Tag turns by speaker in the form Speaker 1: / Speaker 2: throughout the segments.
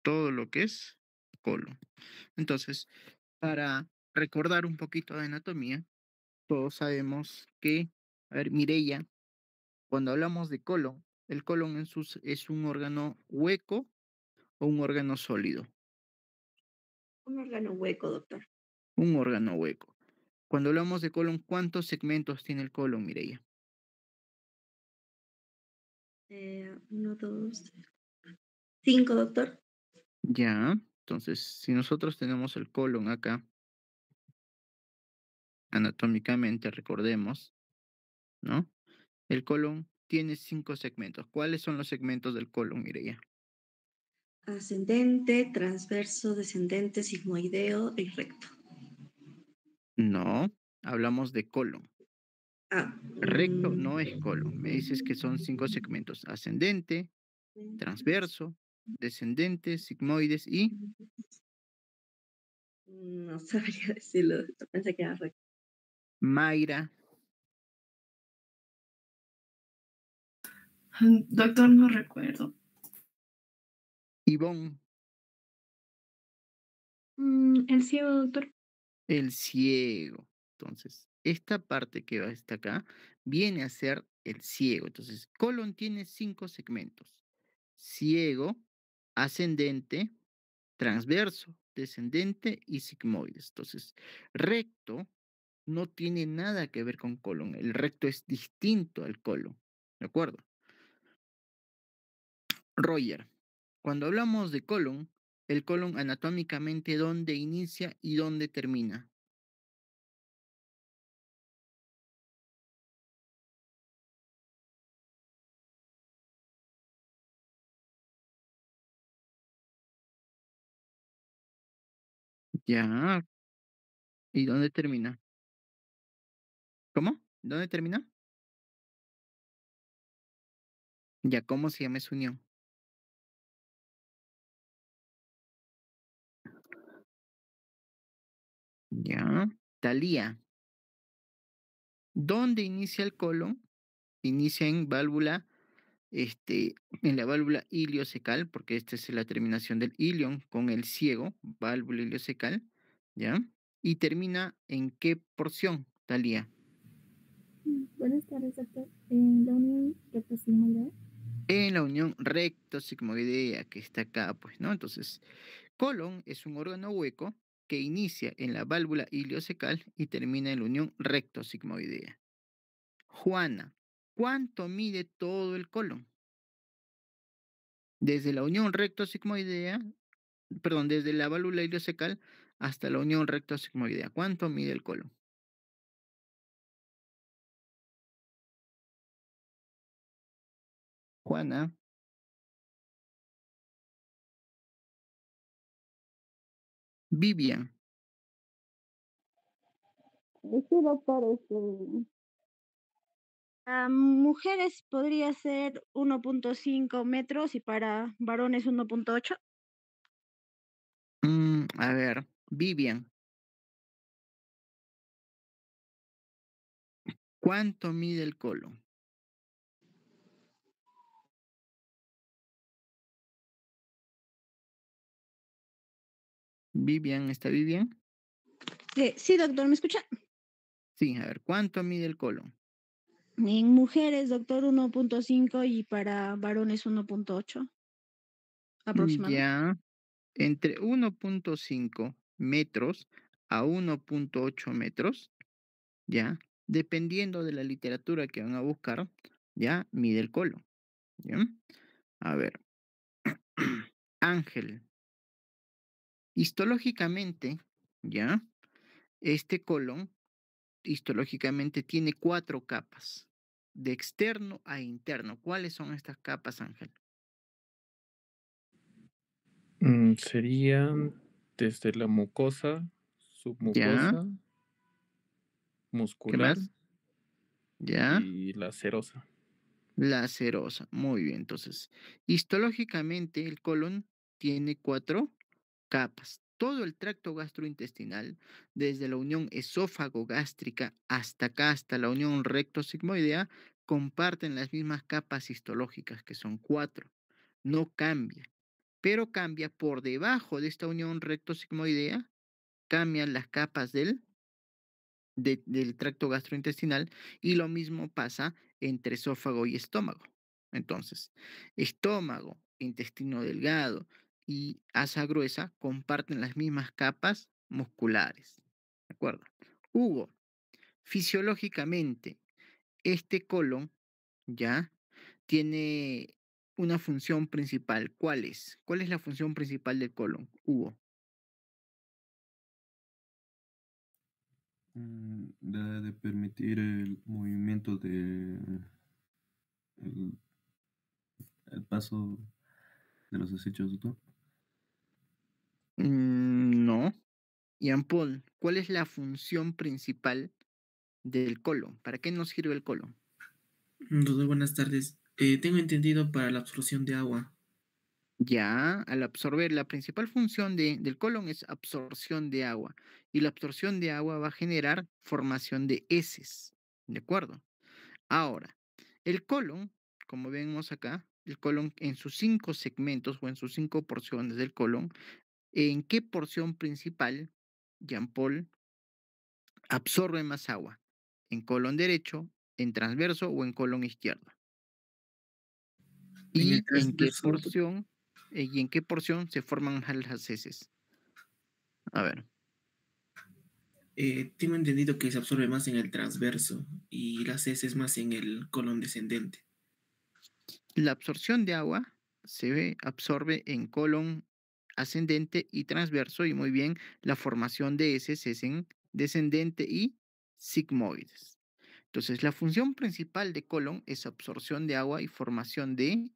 Speaker 1: todo lo que es colon. Entonces, para recordar un poquito de anatomía, todos sabemos que, a ver, Mireia, cuando hablamos de colon, el colon es un órgano hueco o un órgano sólido.
Speaker 2: Un órgano hueco, doctor.
Speaker 1: Un órgano hueco. Cuando hablamos de colon, ¿cuántos segmentos tiene el colon, Mireia?
Speaker 2: Uno, dos, cinco, doctor.
Speaker 1: Ya, entonces, si nosotros tenemos el colon acá, anatómicamente, recordemos, ¿no? El colon tiene 5 segmentos. ¿Cuáles son los segmentos del colon, Mireia?
Speaker 2: Ascendente, transverso, descendente, sigmoideo y recto.
Speaker 1: No, hablamos de colon.
Speaker 2: Ah,
Speaker 1: Recto no es colon. Me dices que son 5 segmentos. Ascendente, transverso, descendente, sigmoides y
Speaker 2: no sabría decirlo, doctor. Pensé que era recto.
Speaker 1: Mayra.
Speaker 3: Doctor, no recuerdo.
Speaker 1: Ivonne,
Speaker 3: El ciego, doctor.
Speaker 1: el ciego. Entonces, esta parte que va hasta acá viene a ser el ciego. Entonces, colon tiene 5 segmentos. Ciego, ascendente, transverso, descendente y sigmoides. Entonces, recto no tiene nada que ver con colon. El recto es distinto al colon. ¿De acuerdo? Roger, cuando hablamos de colon, el colon anatómicamente, ¿dónde inicia y dónde termina? Ya, ¿y dónde termina? ¿Cómo? ¿Dónde termina? Ya, ¿cómo se llama esa unión? Ya, Talía. ¿Dónde inicia el colon? Inicia en válvula, en la válvula iliocecal, porque esta es la terminación del ilion con el ciego, válvula iliocecal, ¿ya? Y termina en qué porción, Talía?
Speaker 3: Buenas tardes, doctor. En la unión recto-sigmoidea.
Speaker 1: En la unión recto-sigmoidea que está acá, pues, ¿no? Entonces, colon es un órgano hueco que inicia en la válvula iliocecal y termina en la unión recto-sigmoidea. Juana, ¿cuánto mide todo el colon? Desde la unión recto-sigmoidea, perdón, desde la válvula iliocecal hasta la unión recto-sigmoidea. ¿Cuánto mide el colon? Juana, Vivian,
Speaker 4: Sí, doctor, mujeres podría ser 1.5 metros y para varones 1.8.
Speaker 1: a ver, Vivian, ¿cuánto mide el colon? Vivian, ¿está Vivian?
Speaker 4: Sí, doctor, ¿me escucha?
Speaker 1: Sí, a ver, ¿cuánto mide el colon?
Speaker 4: En mujeres, doctor, 1.5 y para varones 1.8 aproximado.
Speaker 1: Ya, entre 1.5 metros a 1.8 metros, ya, dependiendo de la literatura que van a buscar, ya, mide el colon, ¿ya? A ver, Ángel, histológicamente, ya, este colon histológicamente tiene 4 capas, de externo a interno. ¿Cuáles son estas capas, Ángel?
Speaker 5: Serían desde la mucosa,
Speaker 1: Ya,
Speaker 5: submucosa,
Speaker 1: ¿qué
Speaker 5: muscular
Speaker 1: más? Ya,
Speaker 5: y la serosa.
Speaker 1: la serosa. Muy bien, entonces, histológicamente el colon tiene 4 capas. Todo el tracto gastrointestinal, desde la unión esófago-gástrica hasta acá, hasta la unión recto-sigmoidea, comparten las mismas capas histológicas, que son 4. No cambia. pero cambia por debajo de esta unión recto-sigmoidea, cambian las capas del tracto gastrointestinal y lo mismo pasa entre esófago y estómago. Entonces, estómago, intestino delgado y asa gruesa comparten las mismas capas musculares. ¿De acuerdo? Hugo, fisiológicamente, este colon ya tiene una función principal. ¿Cuál es? ¿Cuál es la función principal del colon, Hugo?
Speaker 6: La de permitir el movimiento de el, el paso de los desechos, doctor.
Speaker 1: No. Jean Paul, ¿cuál es la función principal del colon? ¿Para qué nos sirve el colon?
Speaker 7: Doctor, buenas tardes. Tengo entendido para la absorción de agua.
Speaker 1: Ya, al absorber, la principal función del colon es absorción de agua. Y la absorción de agua va a generar formación de heces. ¿De acuerdo? Ahora, el colon, como vemos acá, el colon en sus 5 segmentos o en sus 5 porciones del colon, ¿en qué porción principal, Jean Paul, absorbe más agua? ¿En colon derecho, en transverso o en colon izquierdo?
Speaker 7: En el
Speaker 1: ¿Y en qué
Speaker 7: transverso, doctor.
Speaker 1: porción se forman más las heces? A ver.
Speaker 7: Tengo entendido que se absorbe más en el transverso y las heces más en el colon descendente.
Speaker 1: La absorción de agua se absorbe en colon ascendente y transverso, y muy bien, la formación de heces es en descendente y sigmoides. Entonces, la función principal de colon es absorción de agua y formación de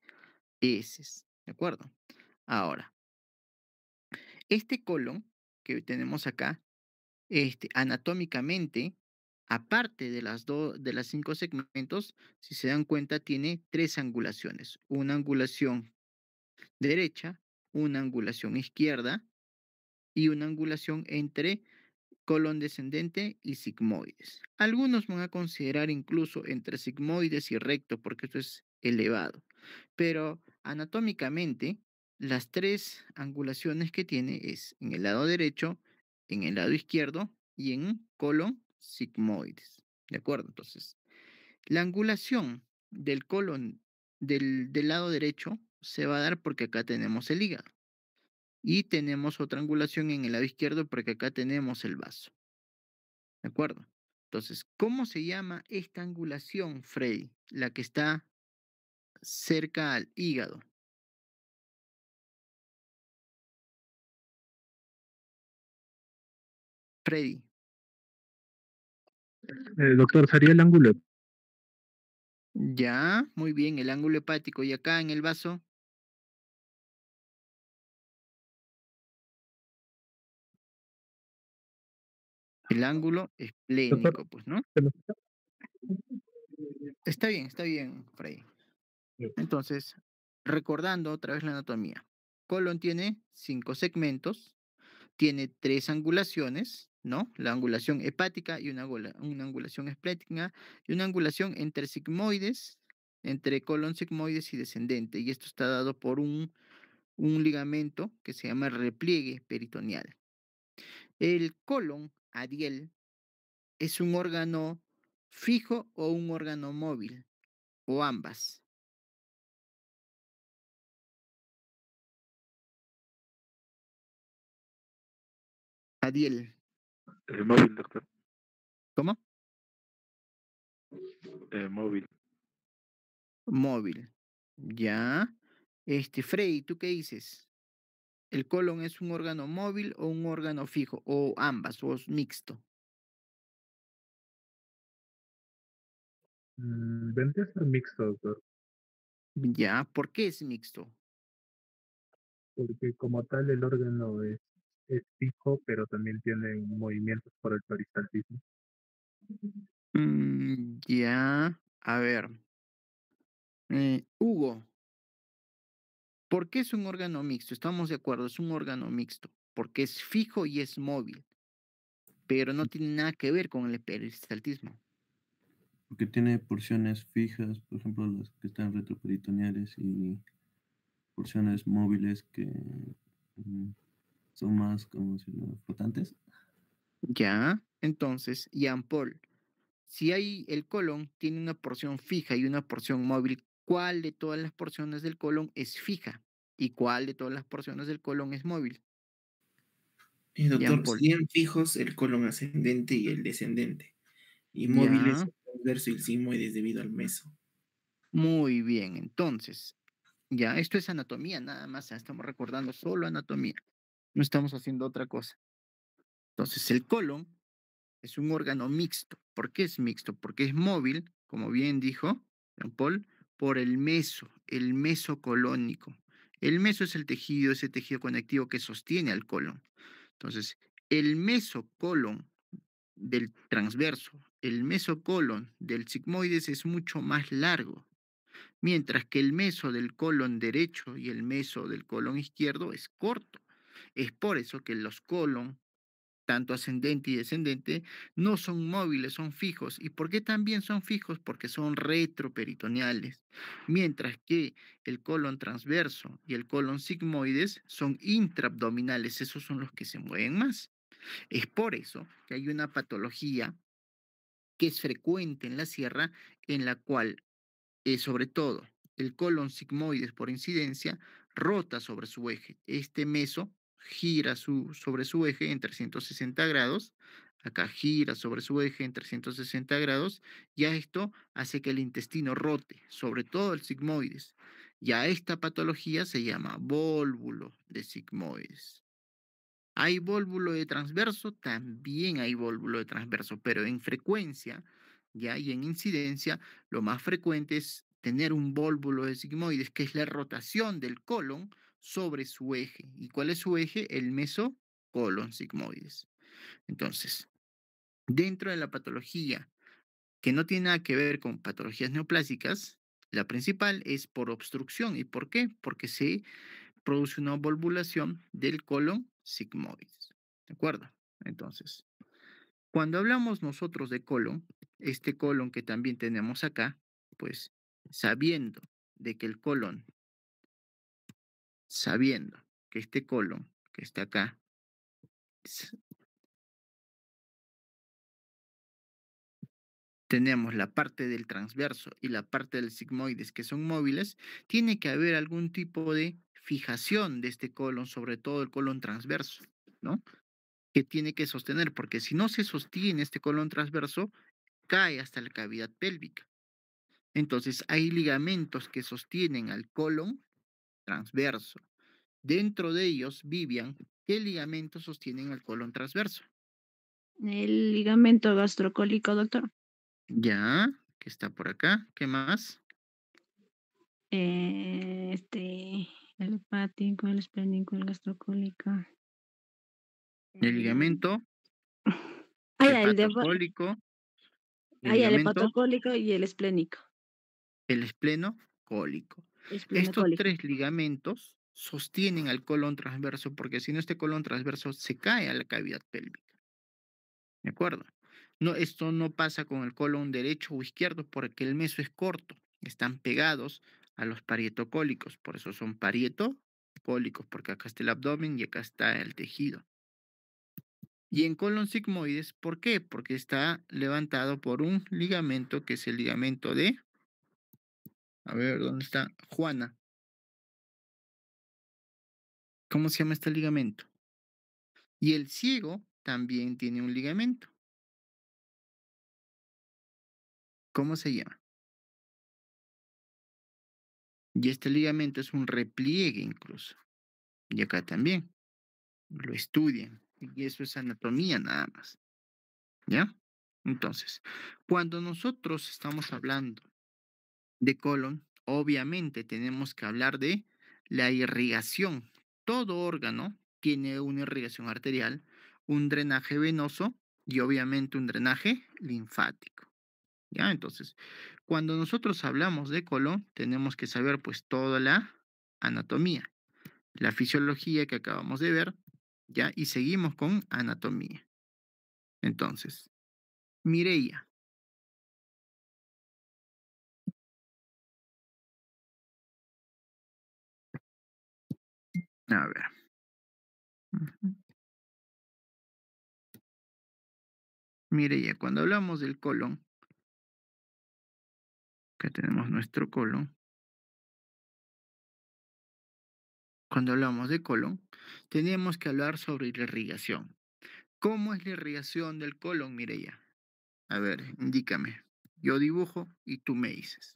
Speaker 1: heces. ¿De acuerdo? Ahora, este colon que tenemos acá, anatómicamente, aparte de de las 5 segmentos, si se dan cuenta, tiene 3 angulaciones. Una angulación derecha, una angulación izquierda y una angulación entre colon descendente y sigmoides. Algunos van a considerar incluso entre sigmoides y recto porque esto es elevado, pero anatómicamente las 3 angulaciones que tiene es en el lado derecho, en el lado izquierdo y en colon sigmoides. ¿De acuerdo? Entonces, la angulación del colon del lado derecho se va a dar porque acá tenemos el hígado. Y tenemos otra angulación en el lado izquierdo porque acá tenemos el vaso. ¿De acuerdo? Entonces, ¿cómo se llama esta angulación, Freddy? La que está cerca al hígado. Freddy.
Speaker 5: Doctor, ¿sería el ángulo?
Speaker 1: Ya, muy bien, el ángulo hepático. Y acá en el vaso, el ángulo
Speaker 5: Doctor,
Speaker 1: esplénico, pues, ¿no?
Speaker 5: ¿se me escucha?
Speaker 1: Está bien, Freddy. Entonces, recordando otra vez la anatomía. Colon tiene 5 segmentos, tiene 3 angulaciones, ¿no? La angulación hepática y una angulación esplética y una angulación entre sigmoides, entre colon sigmoides y descendente. Y esto está dado por un ligamento que se llama repliegue peritoneal. El colon, Ariel, es un órgano fijo o un órgano móvil, o ambas. Adiel,
Speaker 5: Móvil, doctor.
Speaker 1: ¿cómo?
Speaker 5: Móvil.
Speaker 1: Móvil. Ya. Frey, ¿tú qué dices? ¿El colon es un órgano móvil o un órgano fijo? O ambas, o es mixto.
Speaker 5: Vendría a ser mixto, doctor,
Speaker 1: Ya, ¿por qué es mixto?
Speaker 5: porque como tal el órgano es fijo, pero también tiene movimientos por el peristaltismo.
Speaker 1: Ya, a ver. Hugo, ¿por qué es un órgano mixto? Estamos de acuerdo, es un órgano mixto, porque es fijo y es móvil, pero no tiene nada que ver con el peristaltismo.
Speaker 6: Porque tiene porciones fijas, por ejemplo, las que están retroperitoneales y porciones móviles que son más, como decirlo, flotantes.
Speaker 1: Ya, entonces, Jean Paul, si hay el colon tiene una porción fija y una porción móvil, ¿cuál de todas las porciones del colon es fija? ¿Y cuál de todas las porciones del colon es móvil? Jean
Speaker 7: Doctor,
Speaker 1: Paul.
Speaker 7: serían fijos el colon ascendente y el descendente, y móviles
Speaker 1: Ya,
Speaker 7: el transverso y el sigmoides debido al meso.
Speaker 1: muy bien. Entonces, ya, esto es anatomía, nada más. Ya estamos recordando solo anatomía. No estamos haciendo otra cosa. Entonces, el colon es un órgano mixto. ¿Por qué es mixto? Porque es móvil, como bien dijo Jean Paul, por el meso colónico. El meso es el tejido, ese tejido conectivo que sostiene al colon. Entonces, el mesocolon del transverso, el mesocolon del sigmoides es mucho más largo, mientras que el meso del colon derecho y el meso del colon izquierdo es corto. Es por eso que los colon tanto ascendente y descendente, no son móviles, son fijos. ¿Y por qué también son fijos? Porque son retroperitoneales, mientras que el colon transverso y el colon sigmoides son intraabdominales, esos son los que se mueven más. Es por eso que hay una patología que es frecuente en la sierra, en la cual sobre todo el colon sigmoides por incidencia, rota sobre su eje. Este meso gira sobre su eje en 360 grados, acá gira sobre su eje en 360 grados, ya esto hace que el intestino rote, sobre todo el sigmoides. Ya esta patología se llama vólvulo de sigmoides. ¿Hay vólvulo de transverso? También hay vólvulo de transverso, pero en frecuencia, ya y en incidencia, lo más frecuente es tener un vólvulo de sigmoides, que es la rotación del colon sobre su eje. ¿Y cuál es su eje? El mesocolon sigmoides. Entonces, dentro de la patología que no tiene nada que ver con patologías neoplásicas, la principal es por obstrucción. ¿Y por qué? Porque se produce una volvulación del colon sigmoides. ¿De acuerdo? Entonces, cuando hablamos nosotros de colon, este colon que también tenemos acá, pues sabiendo de que el colon, sabiendo que este colon que está acá, tenemos la parte del transverso y la parte del sigmoides que son móviles, tiene que haber algún tipo de fijación de este colon, sobre todo el colon transverso, ¿no? Que tiene que sostener, porque si no se sostiene este colon transverso, cae hasta la cavidad pélvica. Entonces hay ligamentos que sostienen al colon transverso. Dentro de ellos, Vivian, ¿qué ligamentos sostienen al colon transverso?
Speaker 4: El ligamento gastrocólico, doctor.
Speaker 1: Ya, que está por acá. ¿Qué más?
Speaker 4: El hepático, el esplénico, el gastrocólico.
Speaker 1: El ligamento
Speaker 4: El
Speaker 1: hepatocólico, el
Speaker 4: el
Speaker 1: ligamento,
Speaker 4: hepatocólico y el esplénico.
Speaker 1: el esplenocólico. Estos
Speaker 4: Esplenocólico.
Speaker 1: tres ligamentos sostienen al colon transverso, porque si no, este colon transverso se cae a la cavidad pélvica. ¿De acuerdo? No, esto no pasa con el colon derecho o izquierdo porque el meso es corto. Están pegados a los parietocólicos, por eso son parietocólicos, porque acá está el abdomen y acá está el tejido. Y en colon sigmoides, ¿por qué? Porque está levantado por un ligamento que es el ligamento de, a ver, ¿dónde está? Juana. ¿Cómo se llama este ligamento? Y el ciego también tiene un ligamento. ¿Cómo se llama? Y este ligamento es un repliegue incluso. Y acá también. Lo estudian. Y eso es anatomía nada más. ¿Ya? Entonces, cuando nosotros estamos hablando de colon, obviamente tenemos que hablar de la irrigación. Todo órgano tiene una irrigación arterial, un drenaje venoso y obviamente un drenaje linfático. ¿Ya? Entonces, cuando nosotros hablamos de colon, tenemos que saber pues toda la anatomía, la fisiología que acabamos de ver, ¿ya? Y seguimos con anatomía. Entonces, Mireia, A ver. Ujú. Mire ya, cuando hablamos del colon, que tenemos nuestro colon, cuando hablamos de colon, teníamos que hablar sobre la irrigación. ¿Cómo es la irrigación del colon, Mireya? A ver, indícame. Yo dibujo y tú me dices.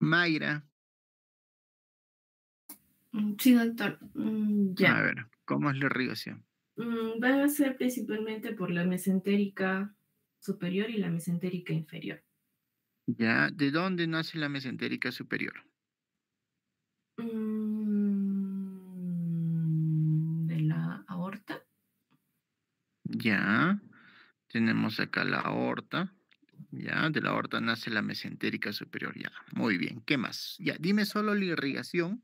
Speaker 1: Mayra,
Speaker 8: Sí, doctor.
Speaker 1: a
Speaker 8: Ya.
Speaker 1: ver, ¿cómo es la irrigación?
Speaker 8: Van a ser principalmente por la mesentérica superior y la mesentérica inferior.
Speaker 1: Ya, ¿de dónde nace la mesentérica superior?
Speaker 8: De la aorta.
Speaker 1: Ya, tenemos acá la aorta. Ya, de la aorta nace la mesentérica superior. Ya, muy bien. ¿Qué más? Ya, dime solo la irrigación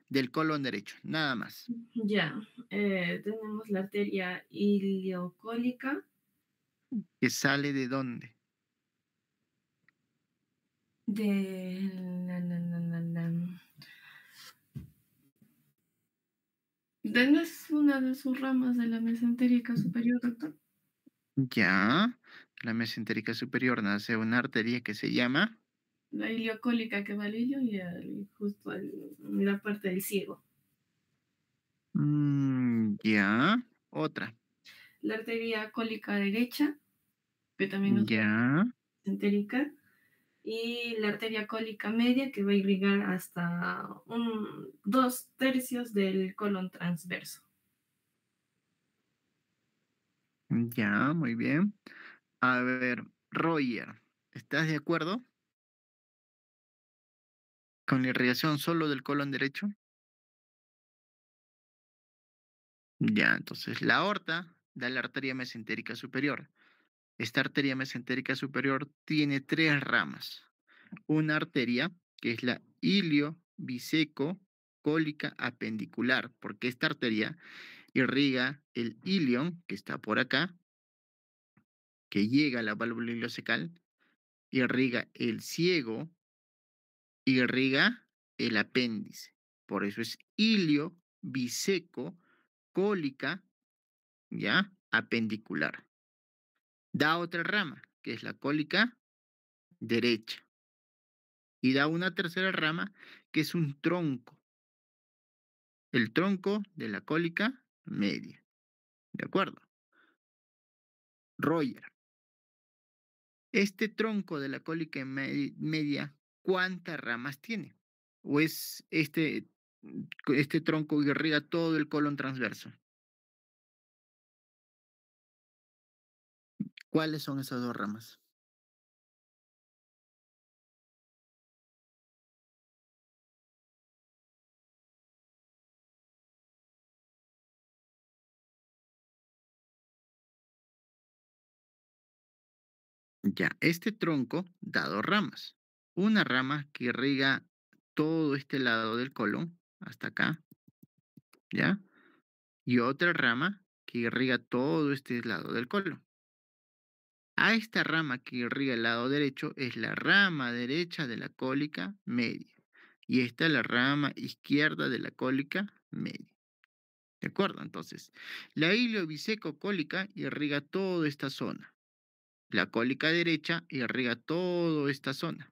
Speaker 1: del colon derecho, nada más.
Speaker 8: Ya. Tenemos la arteria iliocólica.
Speaker 1: ¿Que sale de dónde?
Speaker 8: De no es una de sus ramas de la mesentérica superior, doctor.
Speaker 1: Ya, la mesentérica superior nace una arteria que se llama.
Speaker 8: La iliocólica que va al ilio y justo en la parte del ciego.
Speaker 1: Ya, otra.
Speaker 8: La arteria cólica derecha, que también es
Speaker 1: Ya,
Speaker 8: mesentérica, y la arteria cólica media que va a irrigar hasta 2/3 del colon transverso.
Speaker 1: ya, muy bien. A ver, Roger, ¿estás de acuerdo con la irrigación solo del colon derecho? Ya, entonces la aorta da la arteria mesentérica superior. Esta arteria mesentérica superior tiene tres ramas. Una arteria que es la ilio-biseco cólica apendicular, porque esta arteria irriga el ilion, que está por acá, que llega a la válvula ileocecal, irriga el ciego, irriga el apéndice. Por eso es ilio, biseco, cólica, ¿ya? Apendicular. Da otra rama, que es la cólica derecha. Y da una tercera rama, que es un tronco. El tronco de la cólica media. ¿De acuerdo? Roger. Este tronco de la cólica media, ¿cuántas ramas tiene? ¿O es este tronco irriga todo el colon transverso? ¿Cuáles son esas dos ramas? Ya, este tronco da dos ramas. Una rama que irriga todo este lado del colon, hasta acá, ¿ya? Y otra rama que irriga todo este lado del colon. A esta rama que irriga el lado derecho es la rama derecha de la cólica media. Y esta es la rama izquierda de la cólica media. ¿De acuerdo? Entonces, la ilio-biseco-cólica irriga toda esta zona. La cólica derecha irriga toda esta zona.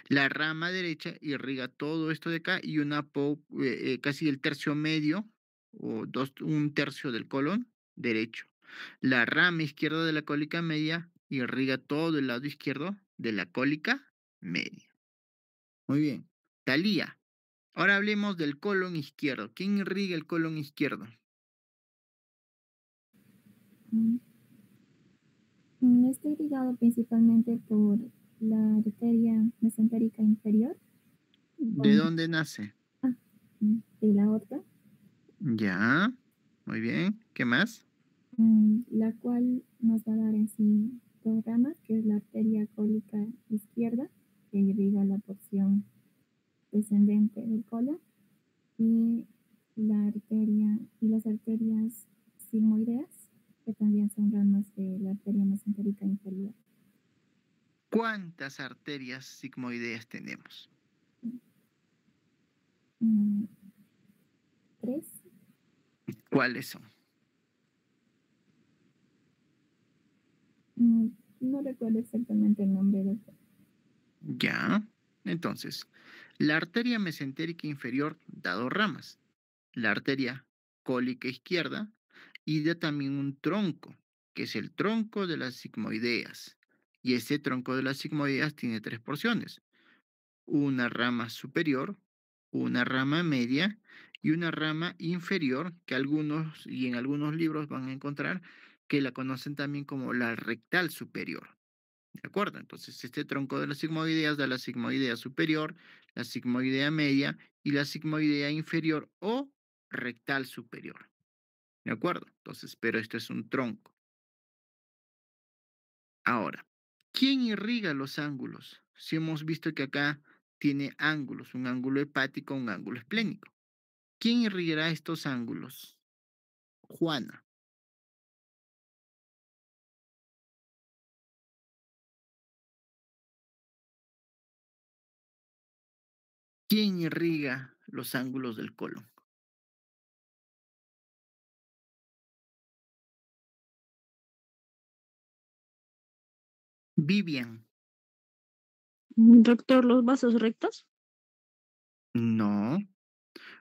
Speaker 1: La rama derecha irriga todo esto de acá y casi el tercio medio o un tercio del colon derecho. La rama izquierda de la cólica media irriga todo el lado izquierdo de la cólica media. Muy bien. Talía. Ahora hablemos del colon izquierdo. ¿Quién irriga el colon izquierdo?
Speaker 3: Está irrigado principalmente por la arteria mesentérica inferior.
Speaker 1: ¿De dónde nace?
Speaker 3: De la aorta.
Speaker 1: Ya. Muy bien. ¿Qué más?
Speaker 3: La cual nos va a dar en sí dos ramas, que es la arteria cólica izquierda, que irriga la porción descendente del colon, y la arteria y las arterias sigmoideas, que también son mesentérica inferior.
Speaker 1: ¿Cuántas arterias sigmoideas tenemos?
Speaker 3: 3.
Speaker 1: ¿Cuáles son?
Speaker 3: No recuerdo exactamente el nombre, doctor.
Speaker 1: Ya. Entonces, la arteria mesentérica inferior da 2 ramas. La arteria cólica izquierda y da también un tronco, que es el tronco de las sigmoideas. Y ese tronco de las sigmoideas tiene 3 porciones. Una rama superior, una rama media y una rama inferior, que algunos y en algunos libros van a encontrar que la conocen también como la rectal superior. ¿De acuerdo? Entonces, este tronco de las sigmoideas da la sigmoidea superior, la sigmoidea media y la sigmoidea inferior o rectal superior. ¿De acuerdo? Entonces, pero esto es un tronco. Ahora, ¿quién irriga los ángulos? Si hemos visto que acá tiene ángulos, un ángulo hepático, un ángulo esplénico. ¿Quién irrigará estos ángulos? Juana. ¿Quién irriga los ángulos del colon? Vivian.
Speaker 4: Doctor, ¿los vasos rectos?
Speaker 1: No.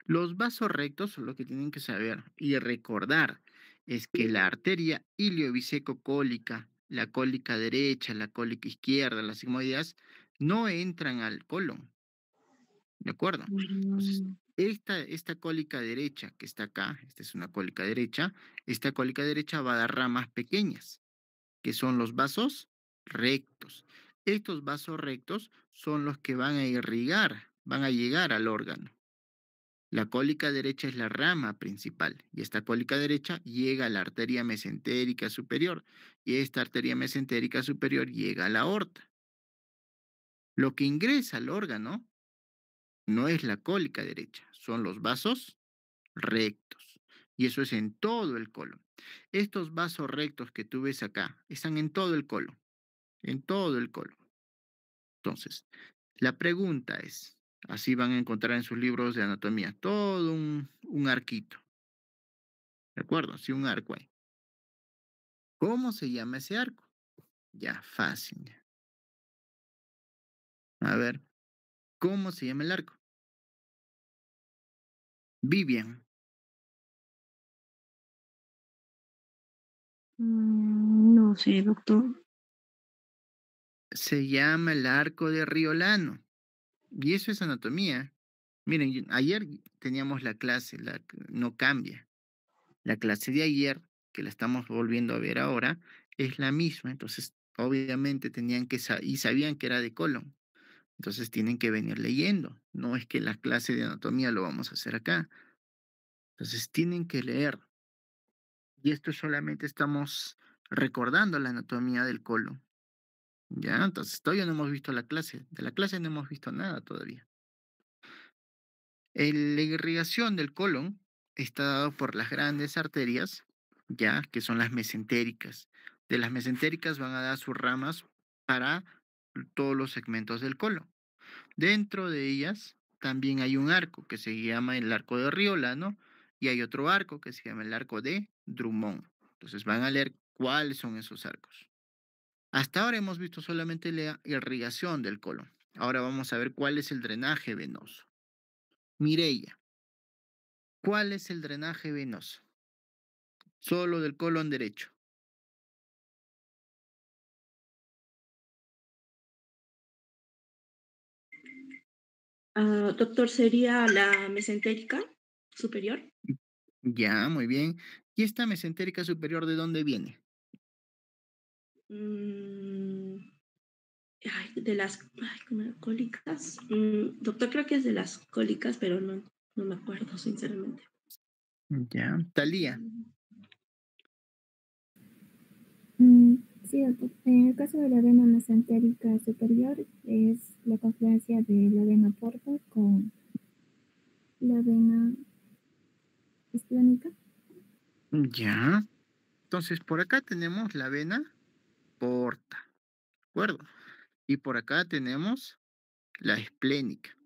Speaker 1: Los vasos rectos, lo que tienen que saber y recordar es que la arteria iliobisecocólica, la cólica derecha, la cólica izquierda, las sigmoideas, no entran al colon. ¿De acuerdo? Entonces,
Speaker 4: Mm,
Speaker 1: esta cólica derecha que está acá, esta es una cólica derecha, esta cólica derecha va a dar ramas pequeñas, que son los vasos rectos. Estos vasos rectos son los que van a irrigar, van a llegar al órgano. La cólica derecha es la rama principal y esta cólica derecha llega a la arteria mesentérica superior y esta arteria mesentérica superior llega a la aorta. Lo que ingresa al órgano no es la cólica derecha, son los vasos rectos. Y eso es en todo el colon. Estos vasos rectos que tú ves acá están en todo el colon, en todo el colon. Entonces, la pregunta es, así van a encontrar en sus libros de anatomía, todo un arquito. ¿De acuerdo? Sí, un arco ahí. ¿Cómo se llama ese arco? Ya, fácil. A ver, ¿cómo se llama el arco? Vivian.
Speaker 4: No sé, doctor.
Speaker 1: Se llama el arco de Riolano. Y eso es anatomía. Miren, ayer teníamos la clase, no cambia. La clase de ayer, que la estamos volviendo a ver ahora, es la misma. Entonces, obviamente tenían que y sabían que era de colon. Entonces tienen que venir leyendo. No es que la clase de anatomía lo vamos a hacer acá. Entonces tienen que leer. Y esto solamente estamos recordando la anatomía del colon. Ya, entonces todavía no hemos visto la clase. De la clase no hemos visto nada todavía. La irrigación del colon está dado por las grandes arterias, ya, que son las mesentéricas. De las mesentéricas van a dar sus ramas para todos los segmentos del colon. Dentro de ellas también hay un arco que se llama el arco de Riolano y hay otro arco que se llama el arco de Drummond. Entonces van a leer cuáles son esos arcos. Hasta ahora hemos visto solamente la irrigación del colon. Ahora vamos a ver cuál es el drenaje venoso. Mireia, ¿cuál es el drenaje venoso? Solo del colon derecho.
Speaker 2: Doctor, ¿sería la mesentérica superior?
Speaker 1: Ya, muy bien. ¿Y esta mesentérica superior de dónde viene?
Speaker 2: Mm, de las ¿cómo cólicas. Doctor, creo que es de las cólicas, pero no me acuerdo, sinceramente.
Speaker 1: Ya, Talía.
Speaker 3: Sí, doctor. En el caso de la vena mesentérica superior es la confluencia de la vena porta con la vena esplénica.
Speaker 1: Ya. Entonces, por acá tenemos la vena porta, ¿de acuerdo? Y por acá tenemos la esplénica.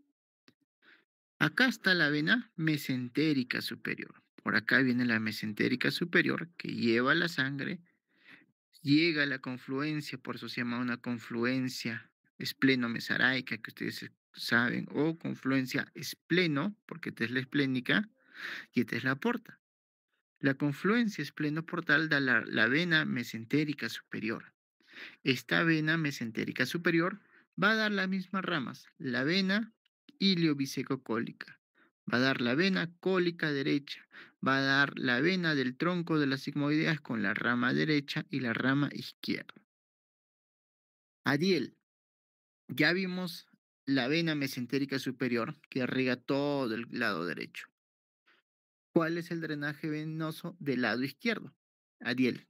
Speaker 1: Acá está la vena mesentérica superior. Por acá viene la mesentérica superior que lleva la sangre, llega a la confluencia, por eso se llama una confluencia espleno-mesaraica, que ustedes saben, o confluencia espleno, porque esta es la esplénica y esta es la porta. La confluencia esplenoportal da la vena mesentérica superior. Esta vena mesentérica superior va a dar las mismas ramas, la vena iliobisecocólica, va a dar la vena cólica derecha, va a dar la vena del tronco de las sigmoideas con la rama derecha y la rama izquierda. Adiel, ya vimos la vena mesentérica superior que riega todo el lado derecho. ¿Cuál es el drenaje venoso del lado izquierdo? Adiel.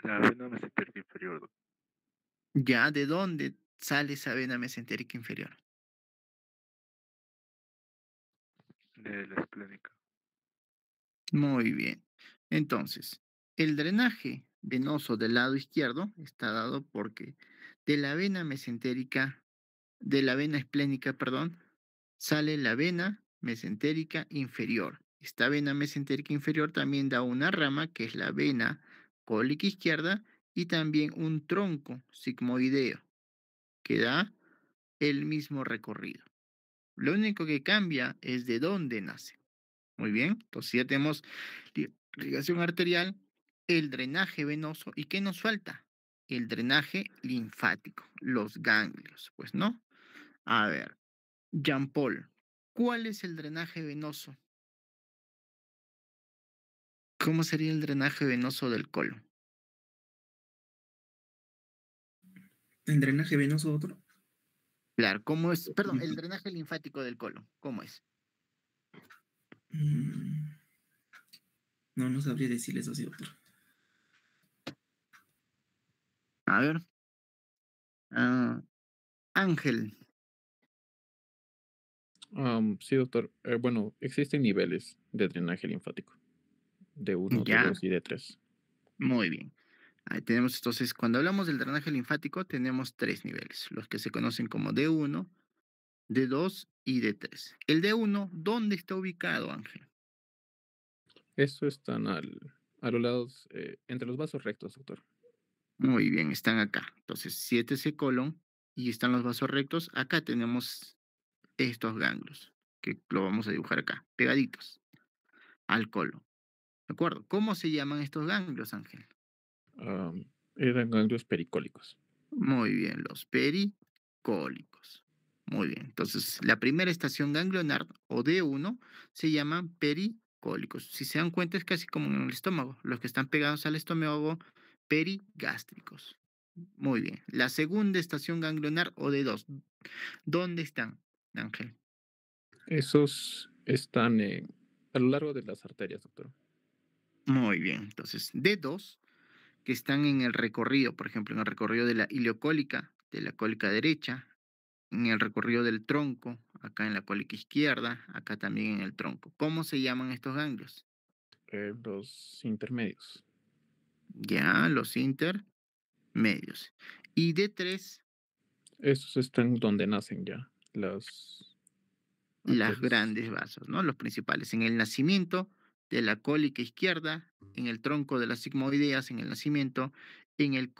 Speaker 5: La vena mesentérica inferior,
Speaker 1: ¿Ya de dónde sale esa vena mesentérica inferior?
Speaker 5: de la esplénica.
Speaker 1: Muy bien. Entonces, el drenaje venoso del lado izquierdo está dado porque de la vena mesentérica, de la vena esplénica, perdón, sale la vena mesentérica inferior. Esta vena mesentérica inferior también da una rama que es la vena cólica izquierda y también un tronco sigmoideo que da el mismo recorrido. Lo único que cambia es de dónde nace. Muy bien, entonces ya tenemos irrigación arterial, el drenaje venoso. ¿Y qué nos falta? El drenaje linfático, los ganglios, pues no. A ver, Jean Paul, ¿cuál es el drenaje venoso? ¿Cómo sería el drenaje venoso del colon?
Speaker 7: El drenaje venoso otro.
Speaker 1: Claro, ¿cómo es? Perdón, el drenaje linfático del colon, ¿cómo es?
Speaker 7: Mm, No, no sabría decirles así, doctor.
Speaker 1: A ver, Ángel,
Speaker 9: Sí, doctor. Bueno, existen niveles de drenaje linfático, d 1, d
Speaker 1: ya,
Speaker 9: 2 y d 3.
Speaker 1: muy bien. Ahí tenemos entonces, cuando hablamos del drenaje linfático, tenemos tres niveles, los que se conocen como D1, D2 y D3. El D1, ¿dónde está ubicado, Ángel?
Speaker 9: Eso están a los lados, entre los vasos rectos, doctor.
Speaker 1: Muy bien, están acá. Entonces, si este es el colon y están los vasos rectos, acá tenemos estos ganglios, que lo vamos a dibujar acá, pegaditos al colon. ¿De acuerdo? ¿Cómo se llaman estos ganglios, Ángel?
Speaker 9: Eran ganglios pericólicos.
Speaker 1: Muy bien, los pericólicos. Muy bien. Entonces, la primera estación ganglionar o D1 se llaman pericólicos. Si se dan cuenta, es casi como en el estómago. Los que están pegados al estómago, perigástricos. Muy bien. La segunda estación ganglionar o D2, ¿dónde están, Ángel?
Speaker 9: Esos están a lo largo de las arterias, doctor.
Speaker 1: Muy bien. Entonces, D2, que están en el recorrido, por ejemplo, en el recorrido de la ileocólica, de la cólica derecha, en el recorrido del tronco, acá en la cólica izquierda, acá también en el tronco. ¿Cómo se llaman estos ganglios?
Speaker 9: Los intermedios.
Speaker 1: Ya, los intermedios. Y D3,
Speaker 9: Esos están donde nacen ya las
Speaker 1: las
Speaker 9: arterias.
Speaker 1: grandes vasos, ¿no? Los principales. En el nacimiento de la cólica izquierda, en el tronco de las sigmoideas, en el nacimiento, en el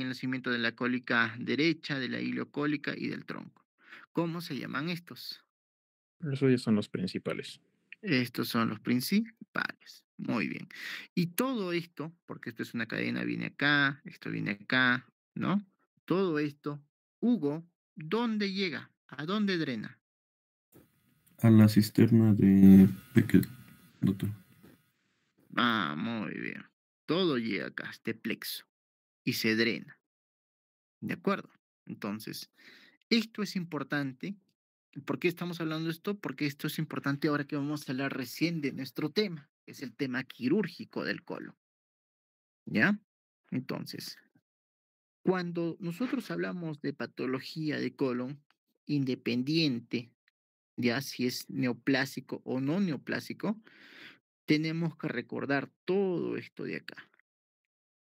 Speaker 1: nacimiento de la cólica derecha, de la ileocólica y del tronco. ¿Cómo se llaman estos?
Speaker 9: Esos ya son los principales.
Speaker 1: Estos son los principales. Muy bien. Y todo esto, porque esto es una cadena, viene acá, esto viene acá, ¿no? Todo esto, Hugo, ¿dónde llega? ¿A dónde drena?
Speaker 6: A la cisterna de Beckett, doctor.
Speaker 1: Ah, muy bien. Todo llega acá, a este plexo, y se drena. ¿De acuerdo? Entonces, esto es importante. ¿Por qué estamos hablando de esto? Porque esto es importante ahora que vamos a hablar recién de nuestro tema, que es el tema quirúrgico del colon. ¿Ya? Entonces, cuando nosotros hablamos de patología de colon, independiente, ya si es neoplásico o no neoplásico, tenemos que recordar todo esto de acá.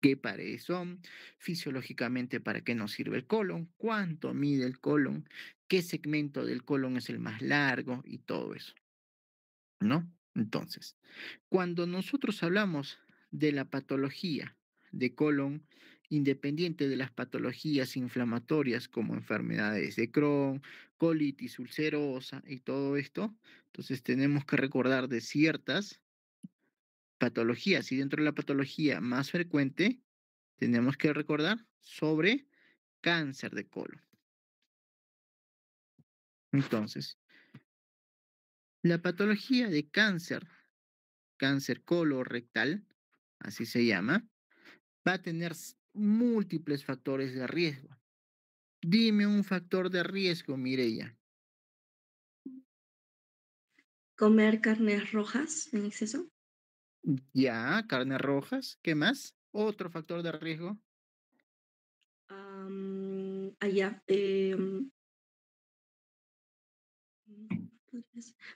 Speaker 1: ¿Qué paredes son? Fisiológicamente, ¿para qué nos sirve el colon? ¿Cuánto mide el colon? ¿Qué segmento del colon es el más largo? Y todo eso, ¿no? Entonces, cuando nosotros hablamos de la patología de colon, independiente de las patologías inflamatorias como enfermedades de Crohn, colitis ulcerosa y todo esto, entonces tenemos que recordar de ciertas patologías y dentro de la patología más frecuente tenemos que recordar sobre cáncer de colon. Entonces, la patología de cáncer colorectal, así se llama, va a tener múltiples factores de riesgo. Dime un factor de riesgo, Mireya.
Speaker 2: Comer carnes rojas en exceso.
Speaker 1: Ya, carnes rojas, ¿qué más? Otro factor de riesgo.
Speaker 2: Allá.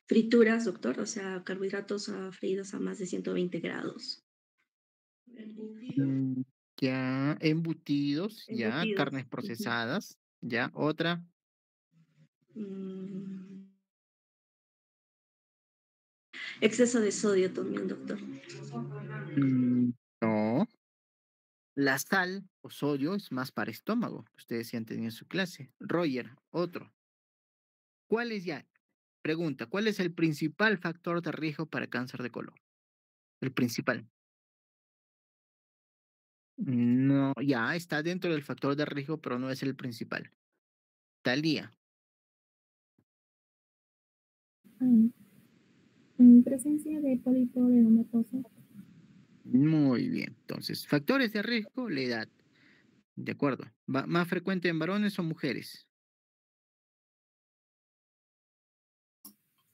Speaker 2: Frituras, doctor, o sea, carbohidratos freídos a más de 120 grados.
Speaker 1: Mm, Ya, embutidos, ya,
Speaker 2: Embutidos.
Speaker 1: carnes procesadas, ya, otra.
Speaker 2: Exceso de sodio también, doctor.
Speaker 1: No. La sal o sodio es más para estómago, que ustedes sí han tenido en su clase. Roger, otro. ¿Cuál es ya? Pregunta, ¿cuál es el principal factor de riesgo para cáncer de colon? El principal. No, ya está dentro del factor de riesgo, pero no es el principal. Talía.
Speaker 3: En presencia de pólipo edematoso.
Speaker 1: Muy bien. Entonces, factores de riesgo, la edad. De acuerdo. ¿Más frecuente en varones o mujeres?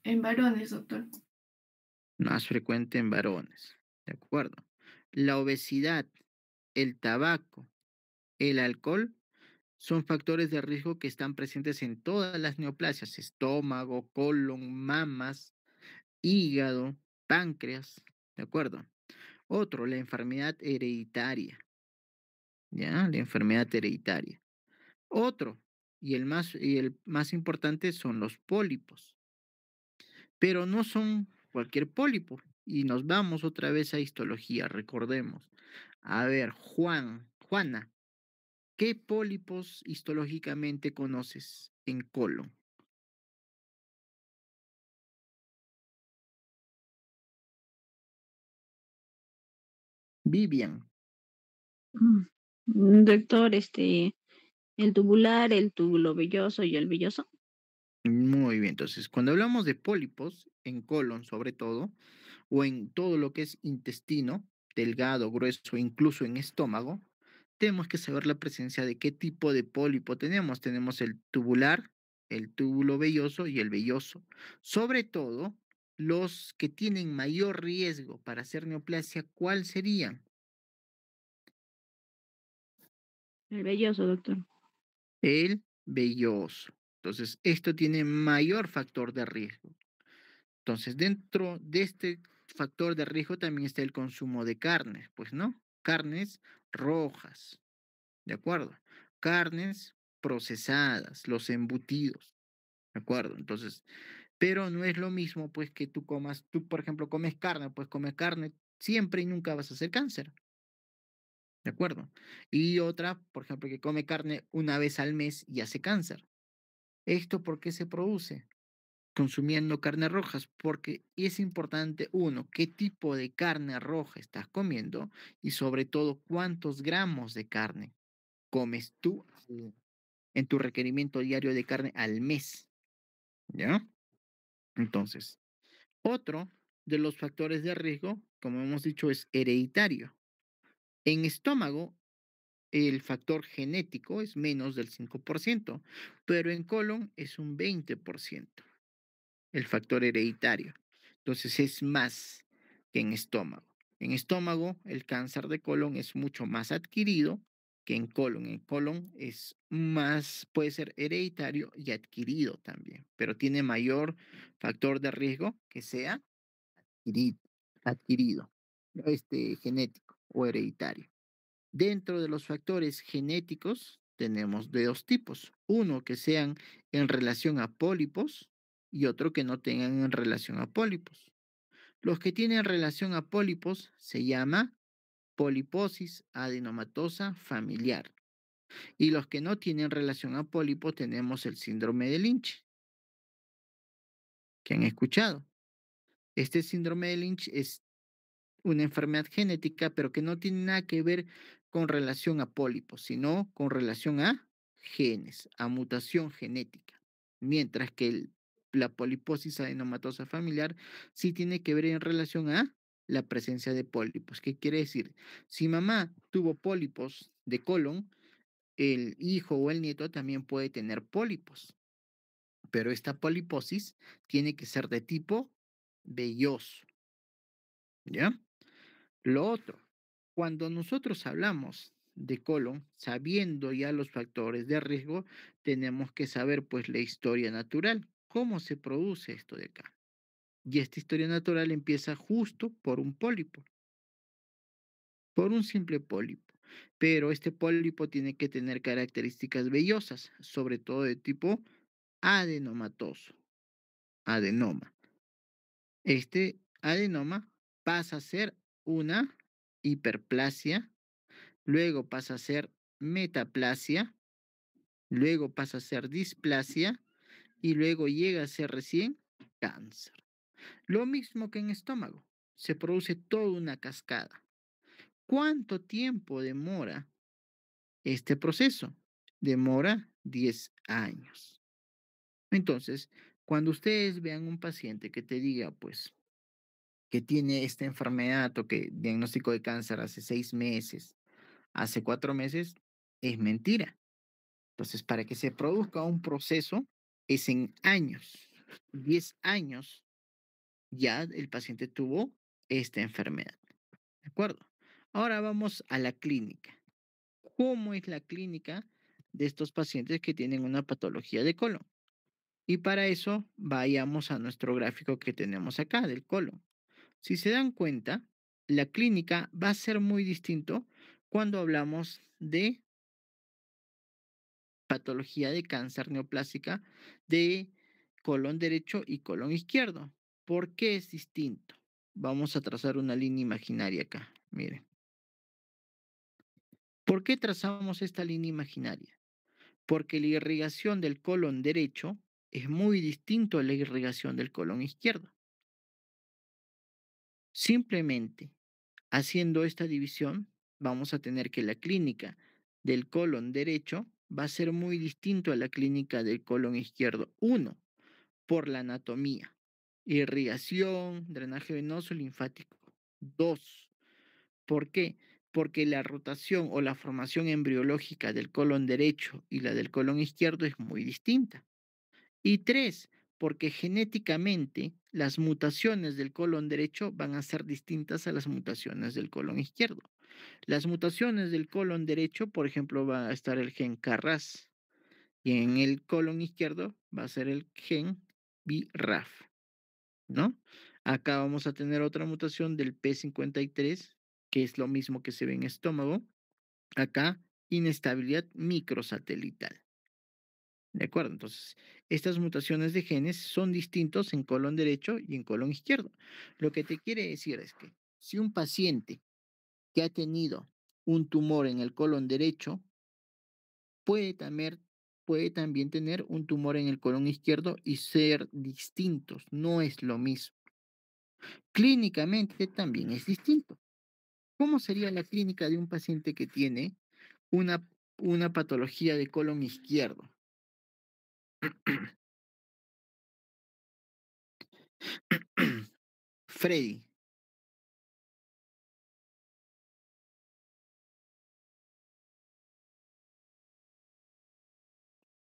Speaker 8: En varones, doctor.
Speaker 1: Más frecuente en varones. De acuerdo. La obesidad, el tabaco, el alcohol son factores de riesgo que están presentes en todas las neoplasias, estómago, colon, mamas, hígado, páncreas, ¿de acuerdo? Otro, la enfermedad hereditaria, ¿ya? La enfermedad hereditaria. Otro, y el más importante son los pólipos, pero no son cualquier pólipo. Y nos vamos otra vez a histología, recordemos. A ver, Juana, ¿qué pólipos histológicamente conoces en colon? Vivian.
Speaker 4: Doctor, el tubular, el túbulo velloso y el velloso.
Speaker 1: Muy bien, entonces, cuando hablamos de pólipos, en colon sobre todo, o en todo lo que es intestino, delgado, grueso, incluso en estómago, tenemos que saber la presencia de qué tipo de pólipo tenemos. Tenemos el tubular, el túbulo velloso y el velloso. Sobre todo, los que tienen mayor riesgo para hacer neoplasia, ¿cuál serían?
Speaker 4: El velloso, doctor.
Speaker 1: El velloso. Entonces, esto tiene mayor factor de riesgo. Entonces, dentro de este factor de riesgo también está el consumo de carnes, pues, ¿no? Carnes rojas, ¿de acuerdo? Carnes procesadas, los embutidos, ¿de acuerdo? Entonces, pero no es lo mismo, pues, que tú, por ejemplo, comes carne, pues comes carne siempre y nunca vas a hacer cáncer, ¿de acuerdo? Y otra, por ejemplo, que come carne una vez al mes y hace cáncer. ¿Esto por qué se produce? Consumiendo carnes rojas, porque es importante, uno, qué tipo de carne roja estás comiendo y sobre todo cuántos gramos de carne comes tú en tu requerimiento diario de carne al mes, ¿ya? Entonces, otro de los factores de riesgo, como hemos dicho, es hereditario. En estómago, el factor genético es menos del 5%, pero en colon es un 20%. El factor hereditario. Entonces es más que en estómago. En estómago, el cáncer de colon es mucho más adquirido que en colon. En colon es más, puede ser hereditario y adquirido también, pero tiene mayor factor de riesgo que sea adquirido. adquirido, genético o hereditario. Dentro de los factores genéticos tenemos de dos tipos, uno que sean en relación a pólipos y otro que no tengan en relación a pólipos. Los que tienen relación a pólipos se llama poliposis adenomatosa familiar y los que no tienen relación a pólipos tenemos el síndrome de Lynch, que han escuchado. Este síndrome de Lynch es una enfermedad genética, pero que no tiene nada que ver con relación a pólipos, sino con relación a genes, a mutación genética. Mientras que la poliposis adenomatosa familiar sí tiene que ver en relación a la presencia de pólipos. ¿Qué quiere decir? Si mamá tuvo pólipos de colon, el hijo o el nieto también puede tener pólipos, pero esta poliposis tiene que ser de tipo velloso, ¿ya? Lo otro, cuando nosotros hablamos de colon, sabiendo ya los factores de riesgo, tenemos que saber pues la historia natural, cómo se produce esto de acá. Y esta historia natural empieza justo por un pólipo, por un simple pólipo. Pero este pólipo tiene que tener características vellosas, sobre todo de tipo adenomatoso, adenoma. Este adenoma pasa a ser una hiperplasia, luego pasa a ser metaplasia, luego pasa a ser displasia y luego llega a ser recién cáncer. Lo mismo que en estómago, se produce toda una cascada. ¿Cuánto tiempo demora este proceso? Demora 10 años. Entonces, cuando ustedes vean un paciente que te diga, pues, que tiene esta enfermedad o que diagnóstico de cáncer hace 6 meses, hace 4 meses, es mentira. Entonces, para que se produzca un proceso, es en años, 10 años, ya el paciente tuvo esta enfermedad. ¿De acuerdo? Ahora vamos a la clínica. ¿Cómo es la clínica de estos pacientes que tienen una patología de colon? Y para eso vayamos a nuestro gráfico que tenemos acá del colon. Si se dan cuenta, la clínica va a ser muy distinto cuando hablamos de patología de cáncer neoplásica de colon derecho y colon izquierdo. ¿Por qué es distinto? Vamos a trazar una línea imaginaria acá. Miren. ¿Por qué trazamos esta línea imaginaria? Porque la irrigación del colon derecho es muy distinto a la irrigación del colon izquierdo. Simplemente haciendo esta división, vamos a tener que la clínica del colon derecho va a ser muy distinto a la clínica del colon izquierdo. Uno, por la anatomía, irrigación, drenaje venoso, linfático. Dos, ¿por qué? Porque la rotación o la formación embriológica del colon derecho y la del colon izquierdo es muy distinta. Y tres, porque genéticamente las mutaciones del colon derecho van a ser distintas a las mutaciones del colon izquierdo. Las mutaciones del colon derecho, por ejemplo, va a estar el gen KRAS y en el colon izquierdo va a ser el gen BRAF, ¿no? Acá vamos a tener otra mutación del P53, que es lo mismo que se ve en estómago. Acá, inestabilidad microsatelital. ¿De acuerdo? Entonces, estas mutaciones de genes son distintos en colon derecho y en colon izquierdo. Lo que te quiere decir es que si un paciente que ha tenido un tumor en el colon derecho puede también tener un tumor en el colon izquierdo y ser distintos, no es lo mismo. Clínicamente también es distinto. ¿Cómo sería la clínica de un paciente que tiene una patología de colon izquierdo? Freddy.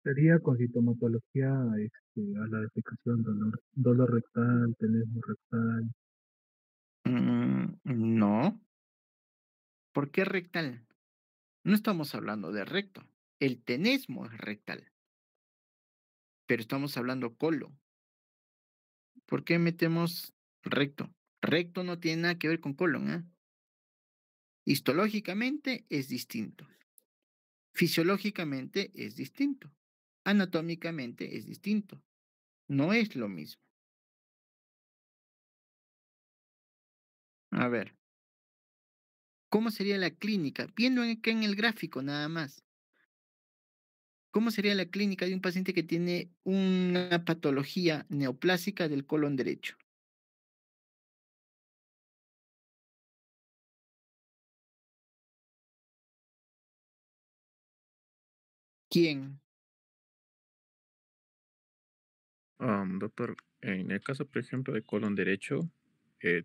Speaker 5: Sería con sintomatología a la defecación, dolor rectal, tenesmo rectal.
Speaker 1: No. ¿Por qué rectal? No estamos hablando de recto. El tenesmo es rectal. Pero estamos hablando colon. ¿Por qué metemos recto? Recto no tiene nada que ver con colon, ¿eh? Histológicamente es distinto. Fisiológicamente es distinto. Anatómicamente es distinto. No es lo mismo. A ver, ¿cómo sería la clínica? Viendo acá en el gráfico nada más. ¿Cómo sería la clínica de un paciente que tiene una patología neoplásica del colon derecho? ¿Quién?
Speaker 9: Doctor, en el caso, por ejemplo, de colon derecho,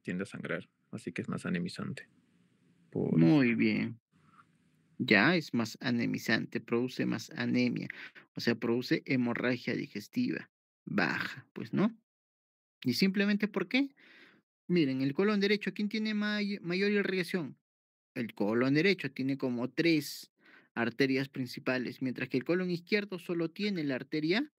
Speaker 9: tiende a sangrar, así que es más anemizante.
Speaker 1: Muy bien. Ya es más anemizante, produce más anemia, o sea, produce hemorragia digestiva baja, pues, ¿no? ¿Y simplemente por qué? Miren, el colon derecho, ¿quién tiene mayor irrigación? El colon derecho tiene como 3 arterias principales, mientras que el colon izquierdo solo tiene la arteria,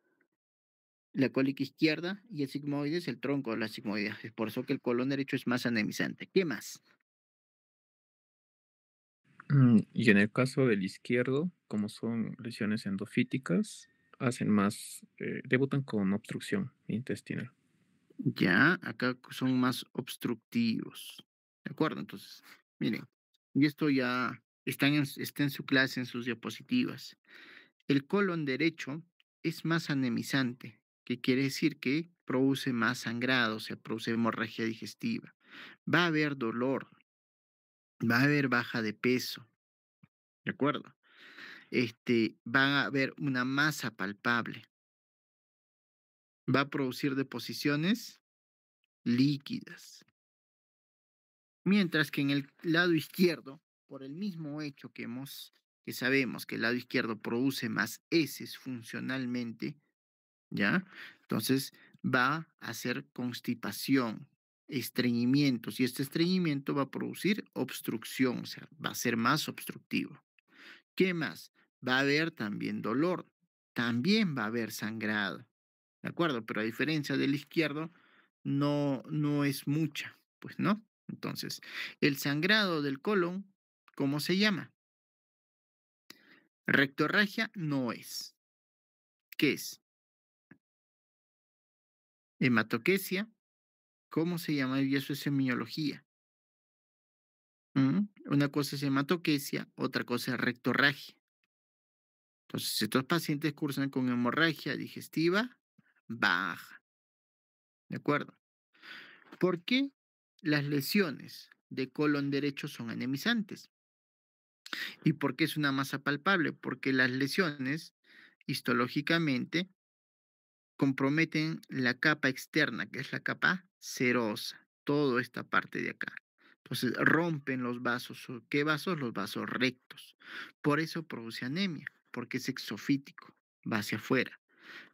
Speaker 1: la cólica izquierda, y el sigmoides, el tronco de la sigmoides. Es por eso que el colon derecho es más anemizante. ¿Qué más?
Speaker 9: Y en el caso del izquierdo, como son lesiones endofíticas, hacen más, debutan con obstrucción intestinal.
Speaker 1: Ya, acá son más obstructivos. ¿De acuerdo? Entonces, miren, y esto ya está en su clase, en sus diapositivas. El colon derecho es más anemizante, que quiere decir que produce más sangrado, o sea, produce hemorragia digestiva. Va a haber dolor, va a haber baja de peso, ¿de acuerdo? Va a haber una masa palpable, va a producir deposiciones líquidas. Mientras que en el lado izquierdo, por el mismo hecho que sabemos que el lado izquierdo produce más heces funcionalmente, ¿ya? Entonces va a hacer constipación, estreñimientos, y este estreñimiento va a producir obstrucción, o sea, va a ser más obstructivo. ¿Qué más? Va a haber también dolor, también va a haber sangrado, ¿de acuerdo? Pero a diferencia del izquierdo, no es mucha, pues no. Entonces, el sangrado del colon, ¿cómo se llama? Rectorragia no es. ¿Qué es? Hematoquesia, ¿cómo se llama? Y eso es semiología. Una cosa es hematoquesia, otra cosa es rectorragia. Entonces, estos pacientes cursan con hemorragia digestiva baja. ¿De acuerdo? ¿Por qué las lesiones de colon derecho son anemizantes? ¿Y por qué es una masa palpable? Porque las lesiones histológicamente comprometen la capa externa, que es la capa serosa, toda esta parte de acá. Entonces rompen los vasos. ¿Qué vasos? Los vasos rectos. Por eso produce anemia, porque es exofítico, va hacia afuera.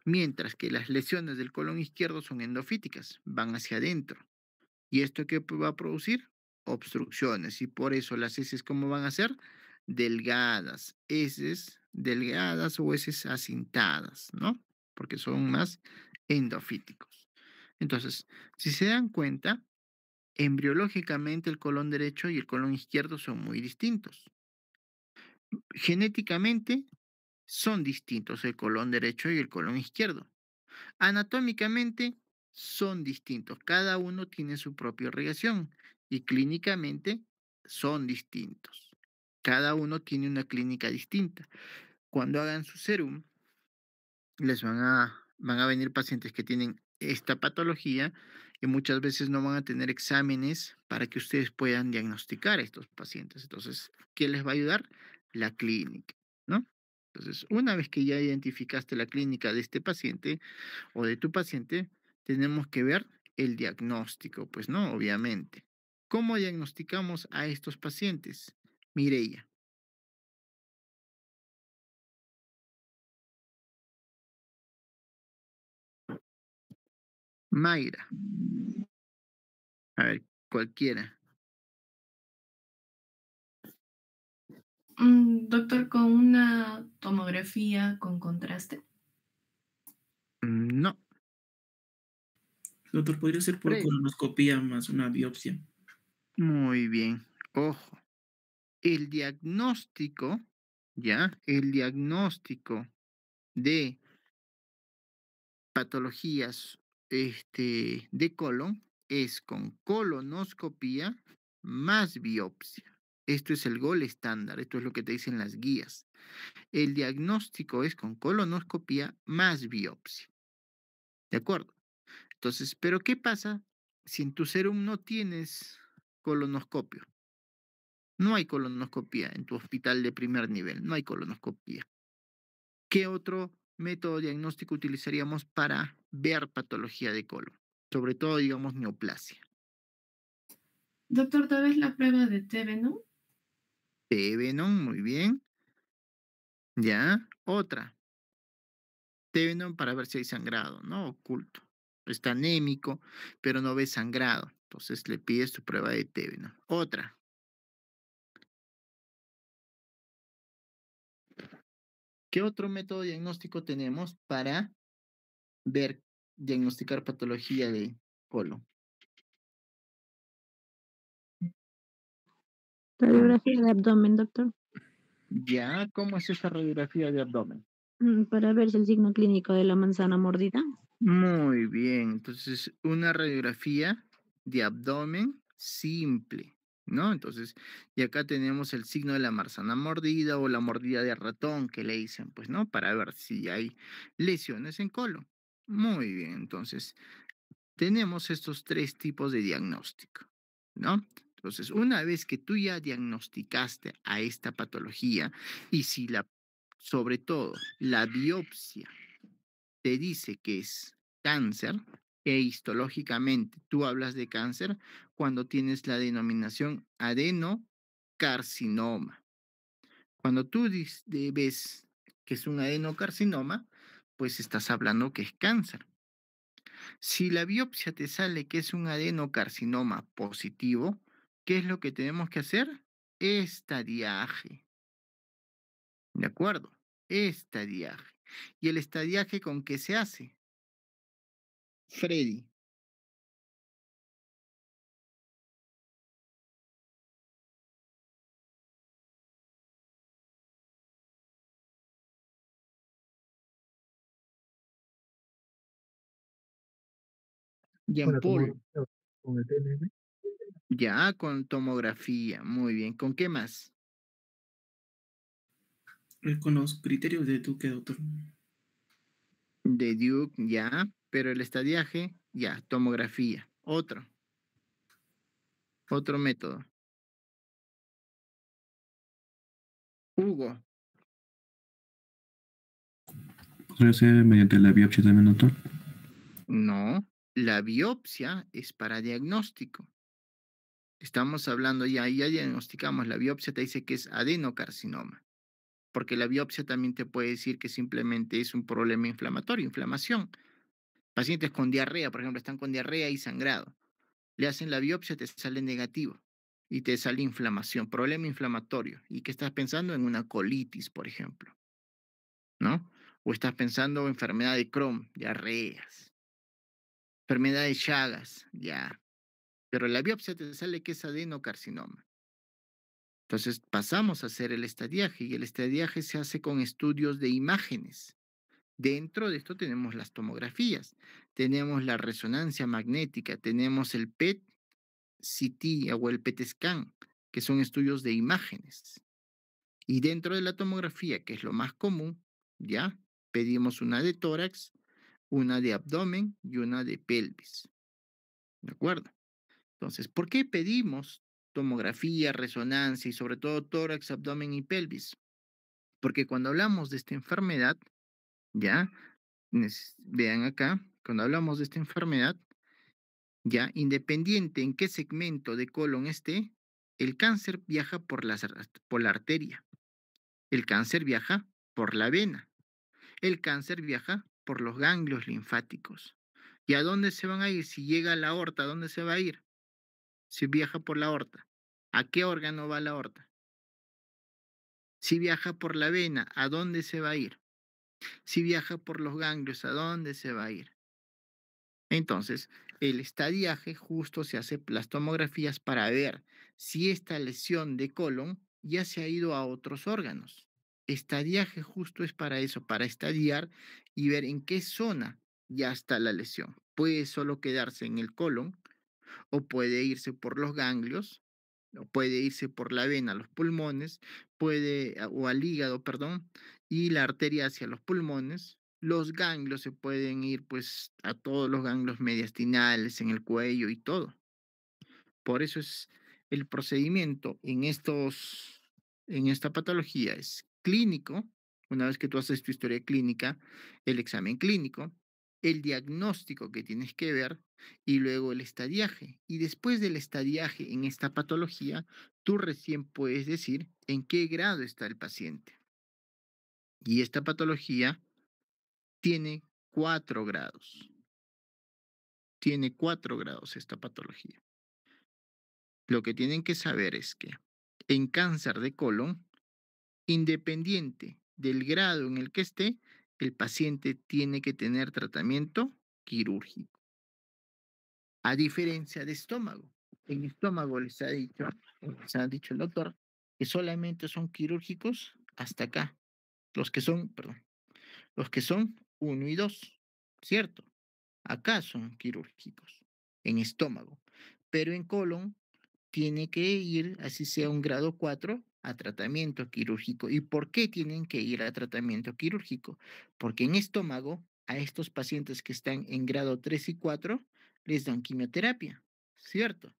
Speaker 1: Mientras que las lesiones del colon izquierdo son endofíticas, van hacia adentro. ¿Y esto qué va a producir? Obstrucciones. Y por eso las heces, ¿cómo van a ser? Delgadas. Heces delgadas o heces acintadas, ¿no? Porque son más endofíticos. Entonces, si se dan cuenta, embriológicamente el colon derecho y el colon izquierdo son muy distintos. Genéticamente son distintos el colon derecho y el colon izquierdo. Anatómicamente son distintos, cada uno tiene su propia irrigación y clínicamente son distintos. Cada uno tiene una clínica distinta. Cuando hagan su serum, van a venir pacientes que tienen esta patología y muchas veces no van a tener exámenes para que ustedes puedan diagnosticar a estos pacientes. Entonces, ¿qué les va a ayudar? La clínica, ¿no? Entonces, una vez que ya identificaste la clínica de este paciente, o de tu paciente, tenemos que ver el diagnóstico, pues no, obviamente. ¿Cómo diagnosticamos a estos pacientes? Mireya. Mayra. A ver, cualquiera.
Speaker 8: Doctor, con una tomografía con contraste.
Speaker 1: No.
Speaker 7: Doctor, ¿podría ser por
Speaker 1: Freddy.
Speaker 7: colonoscopía más una biopsia?
Speaker 1: Muy bien. Ojo, el diagnóstico, ¿ya? El diagnóstico de patologías de colon es con colonoscopía más biopsia. Esto es el gol estándar, esto es lo que te dicen las guías. El diagnóstico es con colonoscopía más biopsia. ¿De acuerdo? Entonces, ¿pero qué pasa si en tu serum no tienes colonoscopio? No hay colonoscopía en tu hospital de primer nivel, no hay colonoscopía. ¿Qué otro método diagnóstico utilizaríamos para ver patología de colon? Sobre todo, digamos, neoplasia.
Speaker 8: Doctor, tal vez la prueba de TB, ¿no?
Speaker 1: Tevenon, muy bien. Ya, otra. Tevenon para ver si hay sangrado, ¿no? Oculto. Está anémico, pero no ve sangrado. Entonces le pides tu prueba de Tevenon. Otra. ¿Qué otro método diagnóstico tenemos para diagnosticar patología de colon?
Speaker 4: Radiografía de abdomen, doctor.
Speaker 1: Ya, ¿cómo es esa radiografía de abdomen?
Speaker 4: Para ver si el signo clínico de la manzana mordida.
Speaker 1: Muy bien, entonces una radiografía de abdomen simple, ¿no? Entonces, y acá tenemos el signo de la manzana mordida o la mordida de ratón que le dicen, pues, ¿no? Para ver si hay lesiones en colon. Muy bien, entonces, tenemos estos tres tipos de diagnóstico, ¿no? Entonces, una vez que tú ya diagnosticaste a esta patología y si sobre todo, la biopsia te dice que es cáncer, e histológicamente tú hablas de cáncer cuando tienes la denominación adenocarcinoma. Cuando tú ves que es un adenocarcinoma, pues estás hablando que es cáncer. Si la biopsia te sale que es un adenocarcinoma positivo, ¿qué es lo que tenemos que hacer? Estadiaje. ¿De acuerdo? Estadiaje. ¿Y el estadiaje con qué se hace? Freddy. Jean
Speaker 5: Con la
Speaker 1: Paul.
Speaker 5: tomografía, con el TNM,
Speaker 1: Ya, con tomografía. Muy bien. ¿Con qué más?
Speaker 7: Con los criterios de Duque, doctor.
Speaker 1: De Duke, ya. Pero el estadiaje, ya. Tomografía. Otro método. Hugo.
Speaker 6: ¿Podría ser mediante la biopsia también, doctor?
Speaker 1: No. La biopsia es para diagnóstico. Estamos hablando ya diagnosticamos. La biopsia te dice que es adenocarcinoma. Porque la biopsia también te puede decir que simplemente es un problema inflamatorio, inflamación. Pacientes con diarrea, por ejemplo, están con diarrea y sangrado. Le hacen la biopsia, te sale negativo y te sale inflamación, problema inflamatorio. ¿Y qué estás pensando? En una colitis, por ejemplo, ¿no? O estás pensando en enfermedad de Crohn, diarreas, enfermedad de Chagas, ya. Pero la biopsia te sale que es adenocarcinoma. Entonces pasamos a hacer el estadiaje y el estadiaje se hace con estudios de imágenes. Dentro de esto tenemos las tomografías, tenemos la resonancia magnética, tenemos el PET-CT o el PET-scan, que son estudios de imágenes. Y dentro de la tomografía, que es lo más común, ya pedimos una de tórax, una de abdomen y una de pelvis. ¿De acuerdo? Entonces, ¿por qué pedimos tomografía, resonancia y sobre todo tórax, abdomen y pelvis? Porque cuando hablamos de esta enfermedad, ya, vean acá, cuando hablamos de esta enfermedad, ya, independiente en qué segmento de colon esté, el cáncer viaja por la arteria, el cáncer viaja por la vena, el cáncer viaja por los ganglios linfáticos. ¿Y a dónde se van a ir? Si llega a la aorta, ¿a dónde se va a ir? Si viaja por la aorta, ¿a qué órgano va la aorta? Si viaja por la vena, ¿a dónde se va a ir? Si viaja por los ganglios, ¿a dónde se va a ir? Entonces, el estadiaje justo se hace las tomografías para ver si esta lesión de colon ya se ha ido a otros órganos. Estadiaje justo es para eso, para estadiar y ver en qué zona ya está la lesión. Puede solo quedarse en el colon o puede irse por los ganglios, o puede irse por la vena a los pulmones, o al hígado, perdón, y la arteria hacia los pulmones. Los ganglios se pueden ir pues a todos los ganglios mediastinales, en el cuello y todo. Por eso es el procedimiento en esta patología es clínico. Una vez que tú haces tu historia clínica, el examen clínico, el diagnóstico que tienes que ver y luego el estadiaje. Y después del estadiaje en esta patología, tú recién puedes decir en qué grado está el paciente. Y esta patología tiene 4 grados. Tiene 4 grados esta patología. Lo que tienen que saber es que en cáncer de colon, independiente del grado en el que esté, el paciente tiene que tener tratamiento quirúrgico. A diferencia de estómago. En estómago les ha dicho el doctor que solamente son quirúrgicos hasta acá. Los que son 1 y 2, ¿cierto? Acá son quirúrgicos, en estómago. Pero en colon tiene que ir, así sea un grado 4, a tratamiento quirúrgico. ¿Y por qué tienen que ir a tratamiento quirúrgico? Porque en estómago, a estos pacientes que están en grado 3 y 4, les dan quimioterapia, ¿cierto?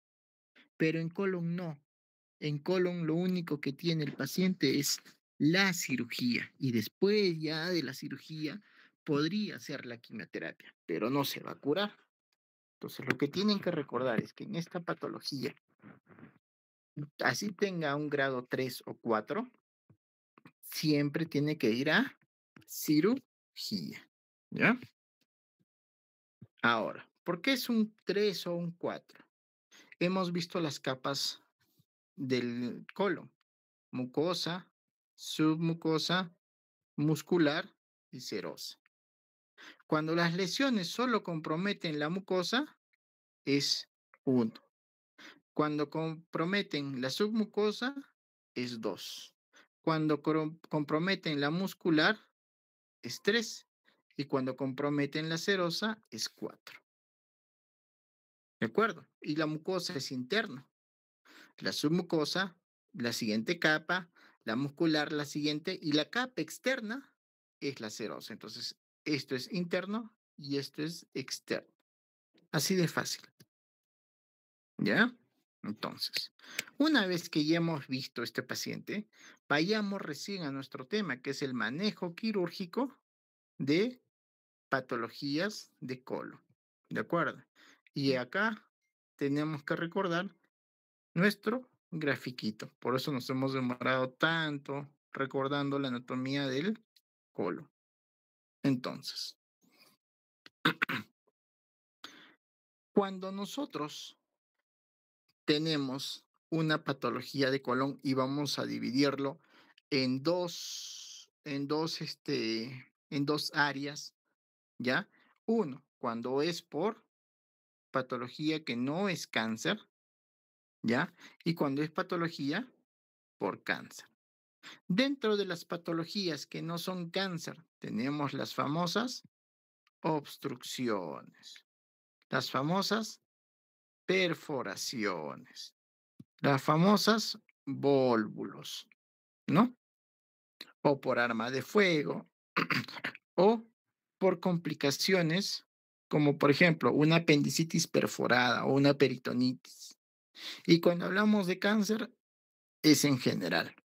Speaker 1: Pero en colon no. En colon lo único que tiene el paciente es la cirugía. Y después ya de la cirugía podría ser la quimioterapia, pero no se va a curar. Entonces lo que tienen que recordar es que en esta patología, así tenga un grado 3 o 4, siempre tiene que ir a cirugía, ¿ya? Ahora, ¿por qué es un 3 o un 4? Hemos visto las capas del colon: mucosa, submucosa, muscular y serosa. Cuando las lesiones solo comprometen la mucosa, es 1. Cuando comprometen la submucosa, es 2. Cuando comprometen la muscular, es 3. Y cuando comprometen la serosa, es 4. ¿De acuerdo? Y la mucosa es interna. La submucosa, la siguiente capa, la muscular, la siguiente, y la capa externa es la serosa. Entonces, esto es interno y esto es externo. Así de fácil. ¿Ya? Entonces, una vez que ya hemos visto este paciente, vayamos recién a nuestro tema, que es el manejo quirúrgico de patologías de colon. ¿De acuerdo? Y acá tenemos que recordar nuestro grafiquito. Por eso nos hemos demorado tanto recordando la anatomía del colon. Entonces, cuando nosotros tenemos una patología de colon y vamos a dividirlo en dos áreas, ¿ya? Uno, cuando es por patología que no es cáncer, ¿ya? Y cuando es patología por cáncer. Dentro de las patologías que no son cáncer, tenemos las famosas obstrucciones, las famosas perforaciones, las famosas vólvulos, ¿no? O por arma de fuego, o por complicaciones como por ejemplo una apendicitis perforada o una peritonitis. Y cuando hablamos de cáncer, es en general.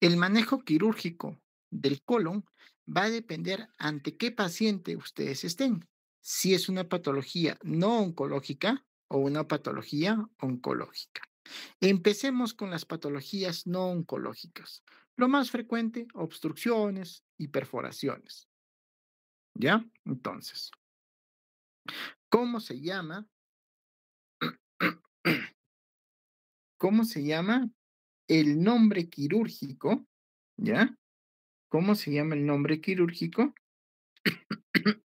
Speaker 1: El manejo quirúrgico del colon va a depender ante qué paciente ustedes estén. Si es una patología no oncológica o una patología oncológica. Empecemos con las patologías no oncológicas. Lo más frecuente, obstrucciones y perforaciones. ¿Ya? Entonces, ¿cómo se llama? ¿Cómo se llama el nombre quirúrgico? ¿Ya? ¿Cómo se llama el nombre quirúrgico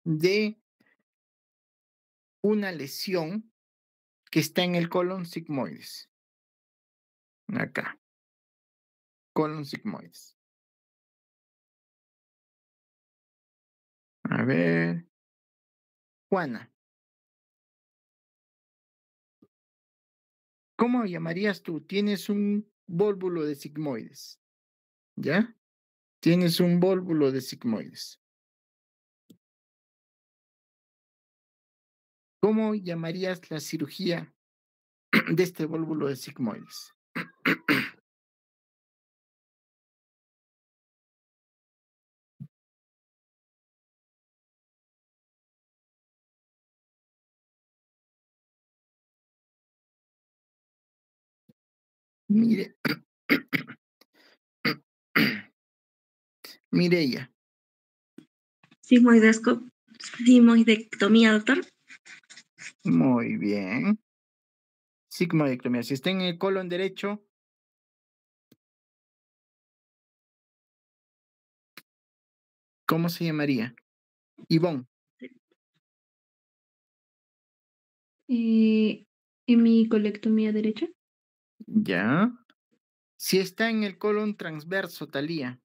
Speaker 1: de una lesión que está en el colon sigmoides. Acá. Colon sigmoides. A ver. Juana. ¿Cómo llamarías tú? Tienes un vólvulo de sigmoides. ¿Ya? Tienes un vólvulo de sigmoides. ¿Cómo llamarías la cirugía de este vólvulo de sigmoides? Mire, Mireya.
Speaker 2: Sigmoidectomía, doctor.
Speaker 1: Muy bien. Sigmoidectomía. Si está en el colon derecho, ¿cómo se llamaría? Ivonne.
Speaker 4: Hemicolectomía derecha.
Speaker 1: Ya. Si está en el colon transverso, Talía,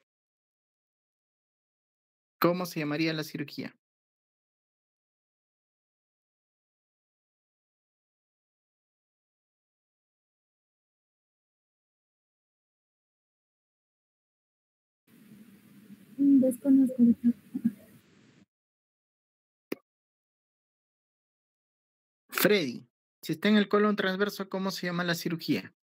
Speaker 1: ¿cómo se llamaría la cirugía?
Speaker 3: Desconozco, doctor.
Speaker 1: Freddy, si está en el colon transverso, ¿cómo se llama la cirugía?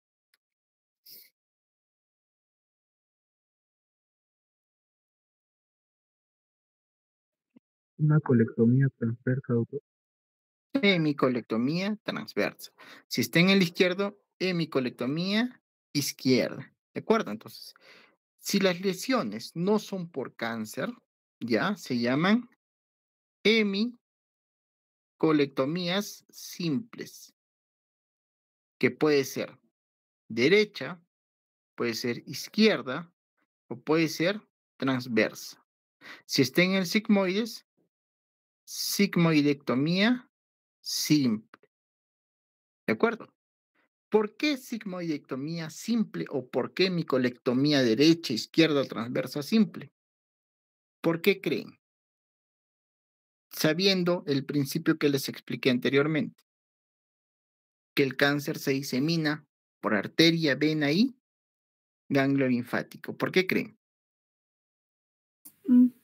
Speaker 5: Una colectomía transversa, doctor.
Speaker 1: Hemicolectomía transversa. Si está en el izquierdo, hemicolectomía izquierda. ¿De acuerdo? Entonces, si las lesiones no son por cáncer, ya se llaman hemicolectomías simples, que puede ser derecha, puede ser izquierda o puede ser transversa. Si está en el sigmoides, sigmoidectomía simple. ¿De acuerdo? ¿Por qué sigmoidectomía simple o por qué micolectomía derecha, izquierda o transversa simple? ¿Por qué creen? Sabiendo el principio que les expliqué anteriormente, que el cáncer se disemina por arteria, vena y ganglio linfático. ¿Por qué creen?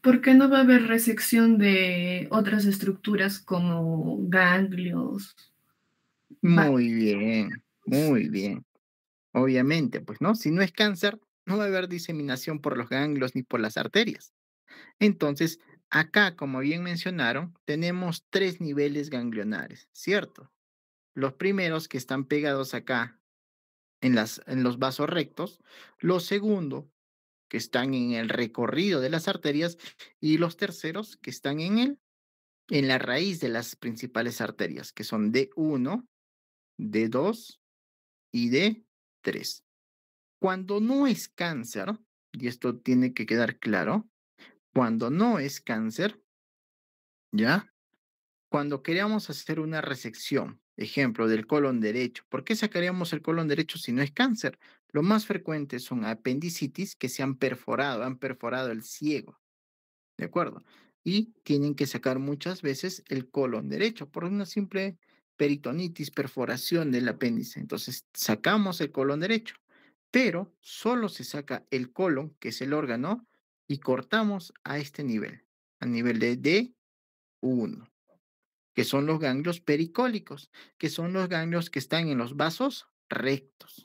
Speaker 8: ¿Por qué no va a haber resección de otras estructuras como ganglios?
Speaker 1: Muy bien, muy bien. Obviamente, pues, ¿no? Si no es cáncer, no va a haber diseminación por los ganglios ni por las arterias. Entonces, acá, como bien mencionaron, tenemos 3 niveles ganglionares, ¿cierto? Los primeros que están pegados acá en los vasos rectos, los segundos que están en el recorrido de las arterias y los terceros que están en la raíz de las principales arterias, que son D1, D2 y D3. Cuando no es cáncer, y esto tiene que quedar claro, cuando no es cáncer, ¿ya? Cuando queríamos hacer una resección, ejemplo, del colon derecho, ¿por qué sacaríamos el colon derecho si no es cáncer? Lo más frecuente son apendicitis que se han perforado el ciego, ¿de acuerdo? Y tienen que sacar muchas veces el colon derecho por una simple peritonitis, perforación del apéndice. Entonces, sacamos el colon derecho, pero solo se saca el colon, que es el órgano, y cortamos a este nivel, a nivel de D1, que son los ganglios pericólicos, que son los ganglios que están en los vasos rectos.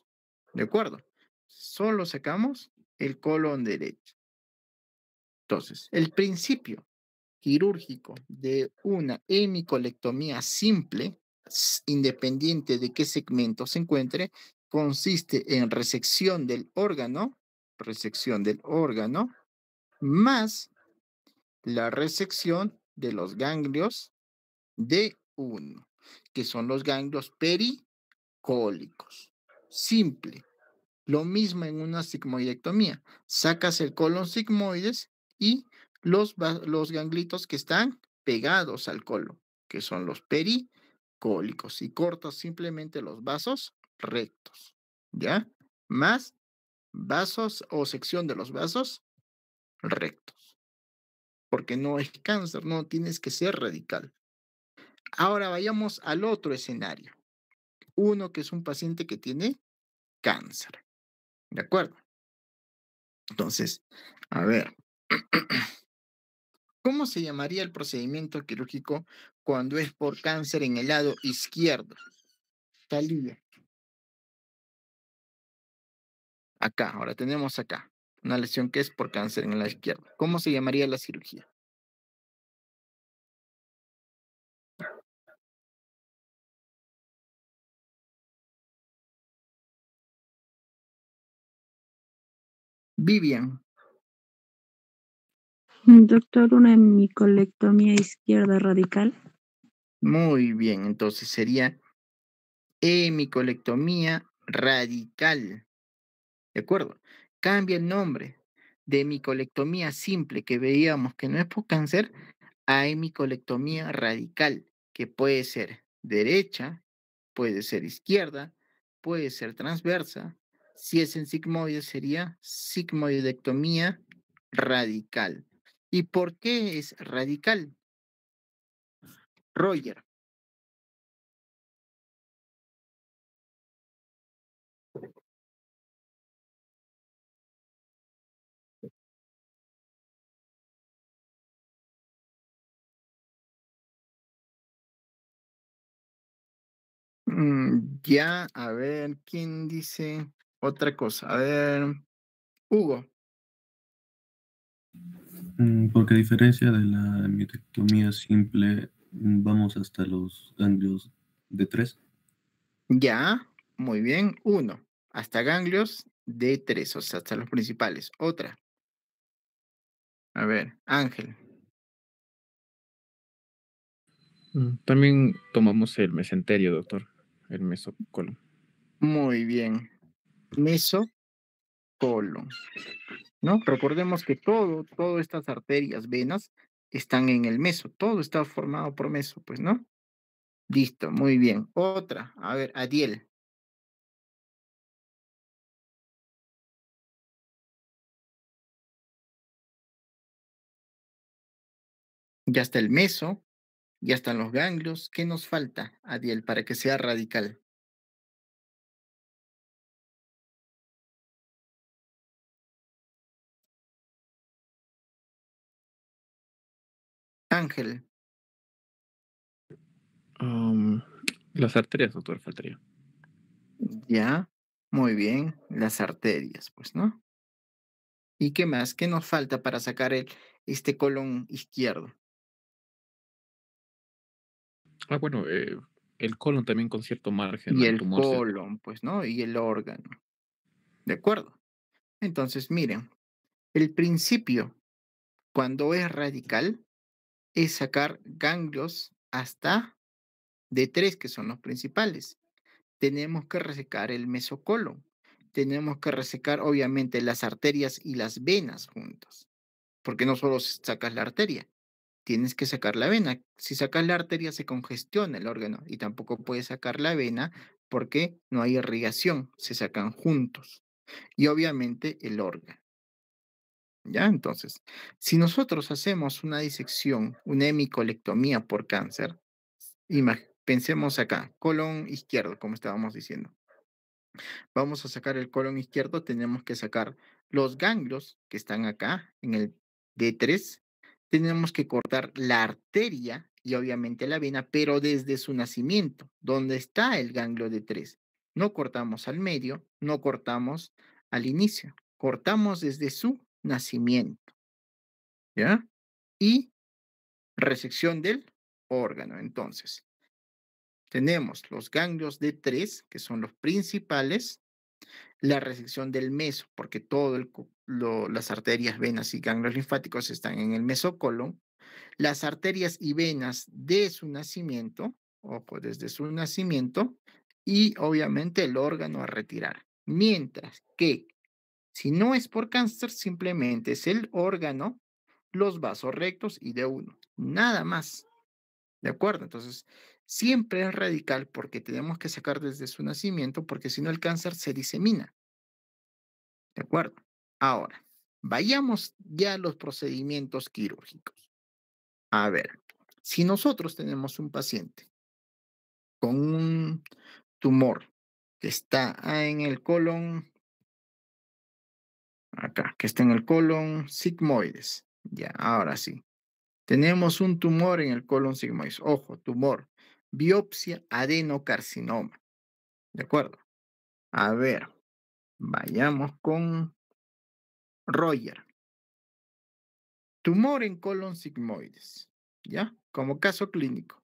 Speaker 1: ¿De acuerdo? Solo sacamos el colon derecho. Entonces, el principio quirúrgico de una hemicolectomía simple, independiente de qué segmento se encuentre, consiste en resección del órgano, más la resección de los ganglios D1, que son los ganglios pericólicos. Simple. Lo mismo en una sigmoidectomía. Sacas el colon sigmoides y los ganglitos que están pegados al colon, que son los cólicos y corto simplemente los vasos rectos, ¿ya? Más vasos o sección de los vasos rectos, porque no es cáncer, no tienes que ser radical. Ahora vayamos al otro escenario. Uno que es un paciente que tiene cáncer, ¿de acuerdo? Entonces, a ver, ¿cómo se llamaría el procedimiento quirúrgico cuando es por cáncer en el lado izquierdo? Talía. Acá, ahora tenemos acá una lesión que es por cáncer en el lado izquierdo. ¿Cómo se llamaría la cirugía? Vivian.
Speaker 4: Doctor, una hemicolectomía izquierda radical.
Speaker 1: Muy bien, entonces sería hemicolectomía radical. ¿De acuerdo? Cambia el nombre de hemicolectomía simple que veíamos que no es por cáncer a hemicolectomía radical, que puede ser derecha, puede ser izquierda, puede ser transversa. Si es en sigmoide sería sigmoidectomía radical. ¿Y por qué es radical? Roger. Ya, a ver, ¿quién dice otra cosa? A ver, Hugo.
Speaker 6: Porque a diferencia de la miotectomía simple, vamos hasta los ganglios de 3.
Speaker 1: Ya, muy bien. 1. Hasta ganglios de 3, o sea, hasta los principales. Otra. A ver, Ángel.
Speaker 9: También tomamos el mesenterio, doctor, el mesocolon.
Speaker 1: Muy bien. Mesocolon. ¿No? Recordemos que todas estas arterias, venas, están en el meso. Todo está formado por meso, pues, ¿no? Listo, muy bien. Otra. A ver, Adiel. Ya está el meso, ya están los ganglios. ¿Qué nos falta, Adiel, para que sea radical? Ángel.
Speaker 9: Las arterias, doctor, faltaría.
Speaker 1: Ya, muy bien. Las arterias, pues, ¿no? ¿Y qué más? ¿Qué nos falta para sacar este colon izquierdo?
Speaker 9: Bueno, el colon también con cierto margen
Speaker 1: Y
Speaker 9: al
Speaker 1: el
Speaker 9: tumor.
Speaker 1: colon, pues, ¿no? Y el órgano. ¿De acuerdo? Entonces, miren, el principio, cuando es radical, es sacar ganglios hasta de 3, que son los principales. Tenemos que resecar el mesocolon. Tenemos que resecar, obviamente, las arterias y las venas juntos. Porque no solo sacas la arteria, tienes que sacar la vena. Si sacas la arteria se congestiona el órgano y tampoco puedes sacar la vena porque no hay irrigación, se sacan juntos. Y obviamente el órgano. ¿Ya? Entonces, si nosotros hacemos una disección, una hemicolectomía por cáncer, pensemos acá, colon izquierdo, como estábamos diciendo. Vamos a sacar el colon izquierdo, tenemos que sacar los ganglios que están acá en el D3. Tenemos que cortar la arteria y obviamente la vena, pero desde su nacimiento, donde está el ganglio D3. No cortamos al medio, no cortamos al inicio, cortamos desde su nacimiento. ¿Ya? Y resección del órgano. Entonces, tenemos los ganglios D3, que son los principales, la resección del meso, porque las arterias, venas y ganglios linfáticos están en el mesocolon, las arterias y venas de su nacimiento, ojo, desde su nacimiento, y obviamente el órgano a retirar. Mientras que si no es por cáncer, simplemente es el órgano, los vasos rectos y de uno, nada más. ¿De acuerdo? Entonces, siempre es radical porque tenemos que sacar desde su nacimiento, porque si no el cáncer se disemina. ¿De acuerdo? Ahora, vayamos ya a los procedimientos quirúrgicos. A ver, si nosotros tenemos un paciente con un tumor que está en el colon, acá, que está en el colon sigmoides, ya, ahora sí. Tenemos un tumor en el colon sigmoides. Ojo, tumor. Biopsia adenocarcinoma. ¿De acuerdo? A ver, vayamos con Roger. Tumor en colon sigmoides. ¿Ya? Como caso clínico.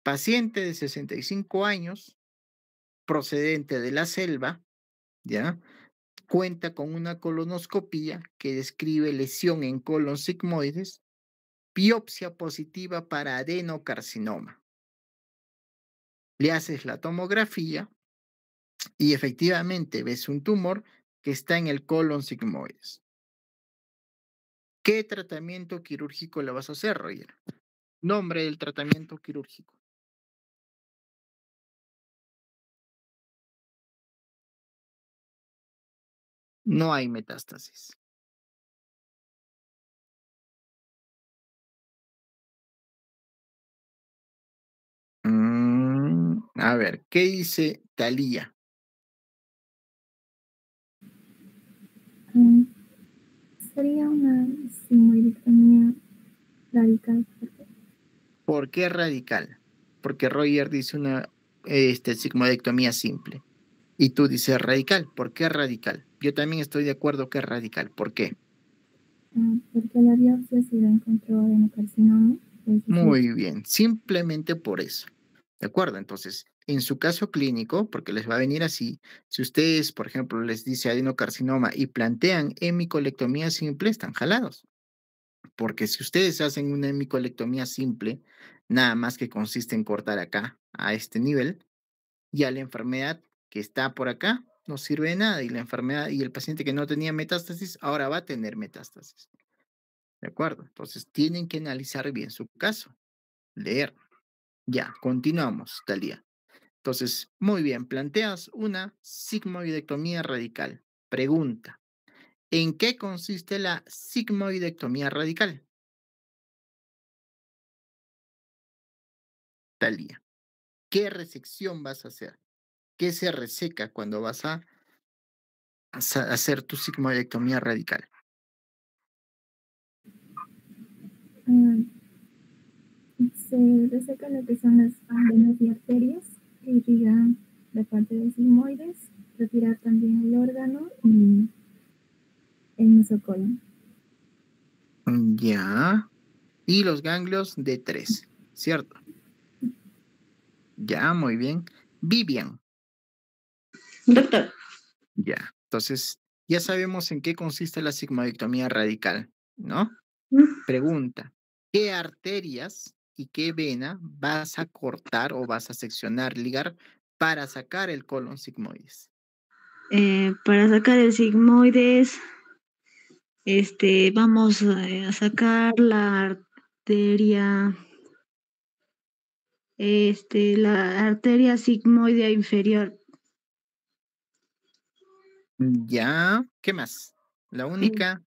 Speaker 1: Paciente de 65 años, procedente de la selva, ¿ya? Cuenta con una colonoscopía que describe lesión en colon sigmoides, biopsia positiva para adenocarcinoma. Le haces la tomografía y efectivamente ves un tumor que está en el colon sigmoides. ¿Qué tratamiento quirúrgico le vas a hacer, Roger? Nombre del tratamiento quirúrgico. No hay metástasis. A ver, ¿qué dice Talía?
Speaker 3: Sería una sigmoidectomía radical.
Speaker 1: ¿Por qué radical? Porque Roger dice una sigmoidectomía simple. Y tú dices radical. ¿Por qué radical? Yo también estoy de acuerdo que es radical. ¿Por qué?
Speaker 3: Porque la biopsia se encontró adenocarcinoma.
Speaker 1: Muy bien, simplemente por eso. ¿De acuerdo? Entonces, en su caso clínico, porque les va a venir así, si ustedes, por ejemplo, les dice adenocarcinoma y plantean hemicolectomía simple, están jalados. Porque si ustedes hacen una hemicolectomía simple, nada más que consiste en cortar acá, a este nivel, ya la enfermedad que está por acá no sirve de nada y la enfermedad y el paciente que no tenía metástasis ahora va a tener metástasis. ¿De acuerdo? Entonces, tienen que analizar bien su caso, leer. Ya, continuamos, Talía. Entonces, muy bien, planteas una sigmoidectomía radical. Pregunta, ¿en qué consiste la sigmoidectomía radical? Talía, ¿qué resección vas a hacer? ¿Qué se reseca cuando vas a hacer tu sigmoidectomía radical?
Speaker 3: Se reseca lo que son las venas y arterias que irrigan la parte del sigmoides, retirar también el órgano y el mesocolon.
Speaker 1: Ya. Y los ganglios de 3, ¿cierto? Ya, muy bien. Vivian.
Speaker 2: Doctor.
Speaker 1: Ya. Entonces, ya sabemos en qué consiste la sigmoidectomía radical, ¿no? Pregunta, ¿qué arterias y qué vena vas a cortar o vas a seccionar, ligar para sacar el colon sigmoides?
Speaker 4: Para sacar el sigmoides, vamos a sacar la arteria sigmoidea inferior.
Speaker 1: Ya, ¿qué más? La única.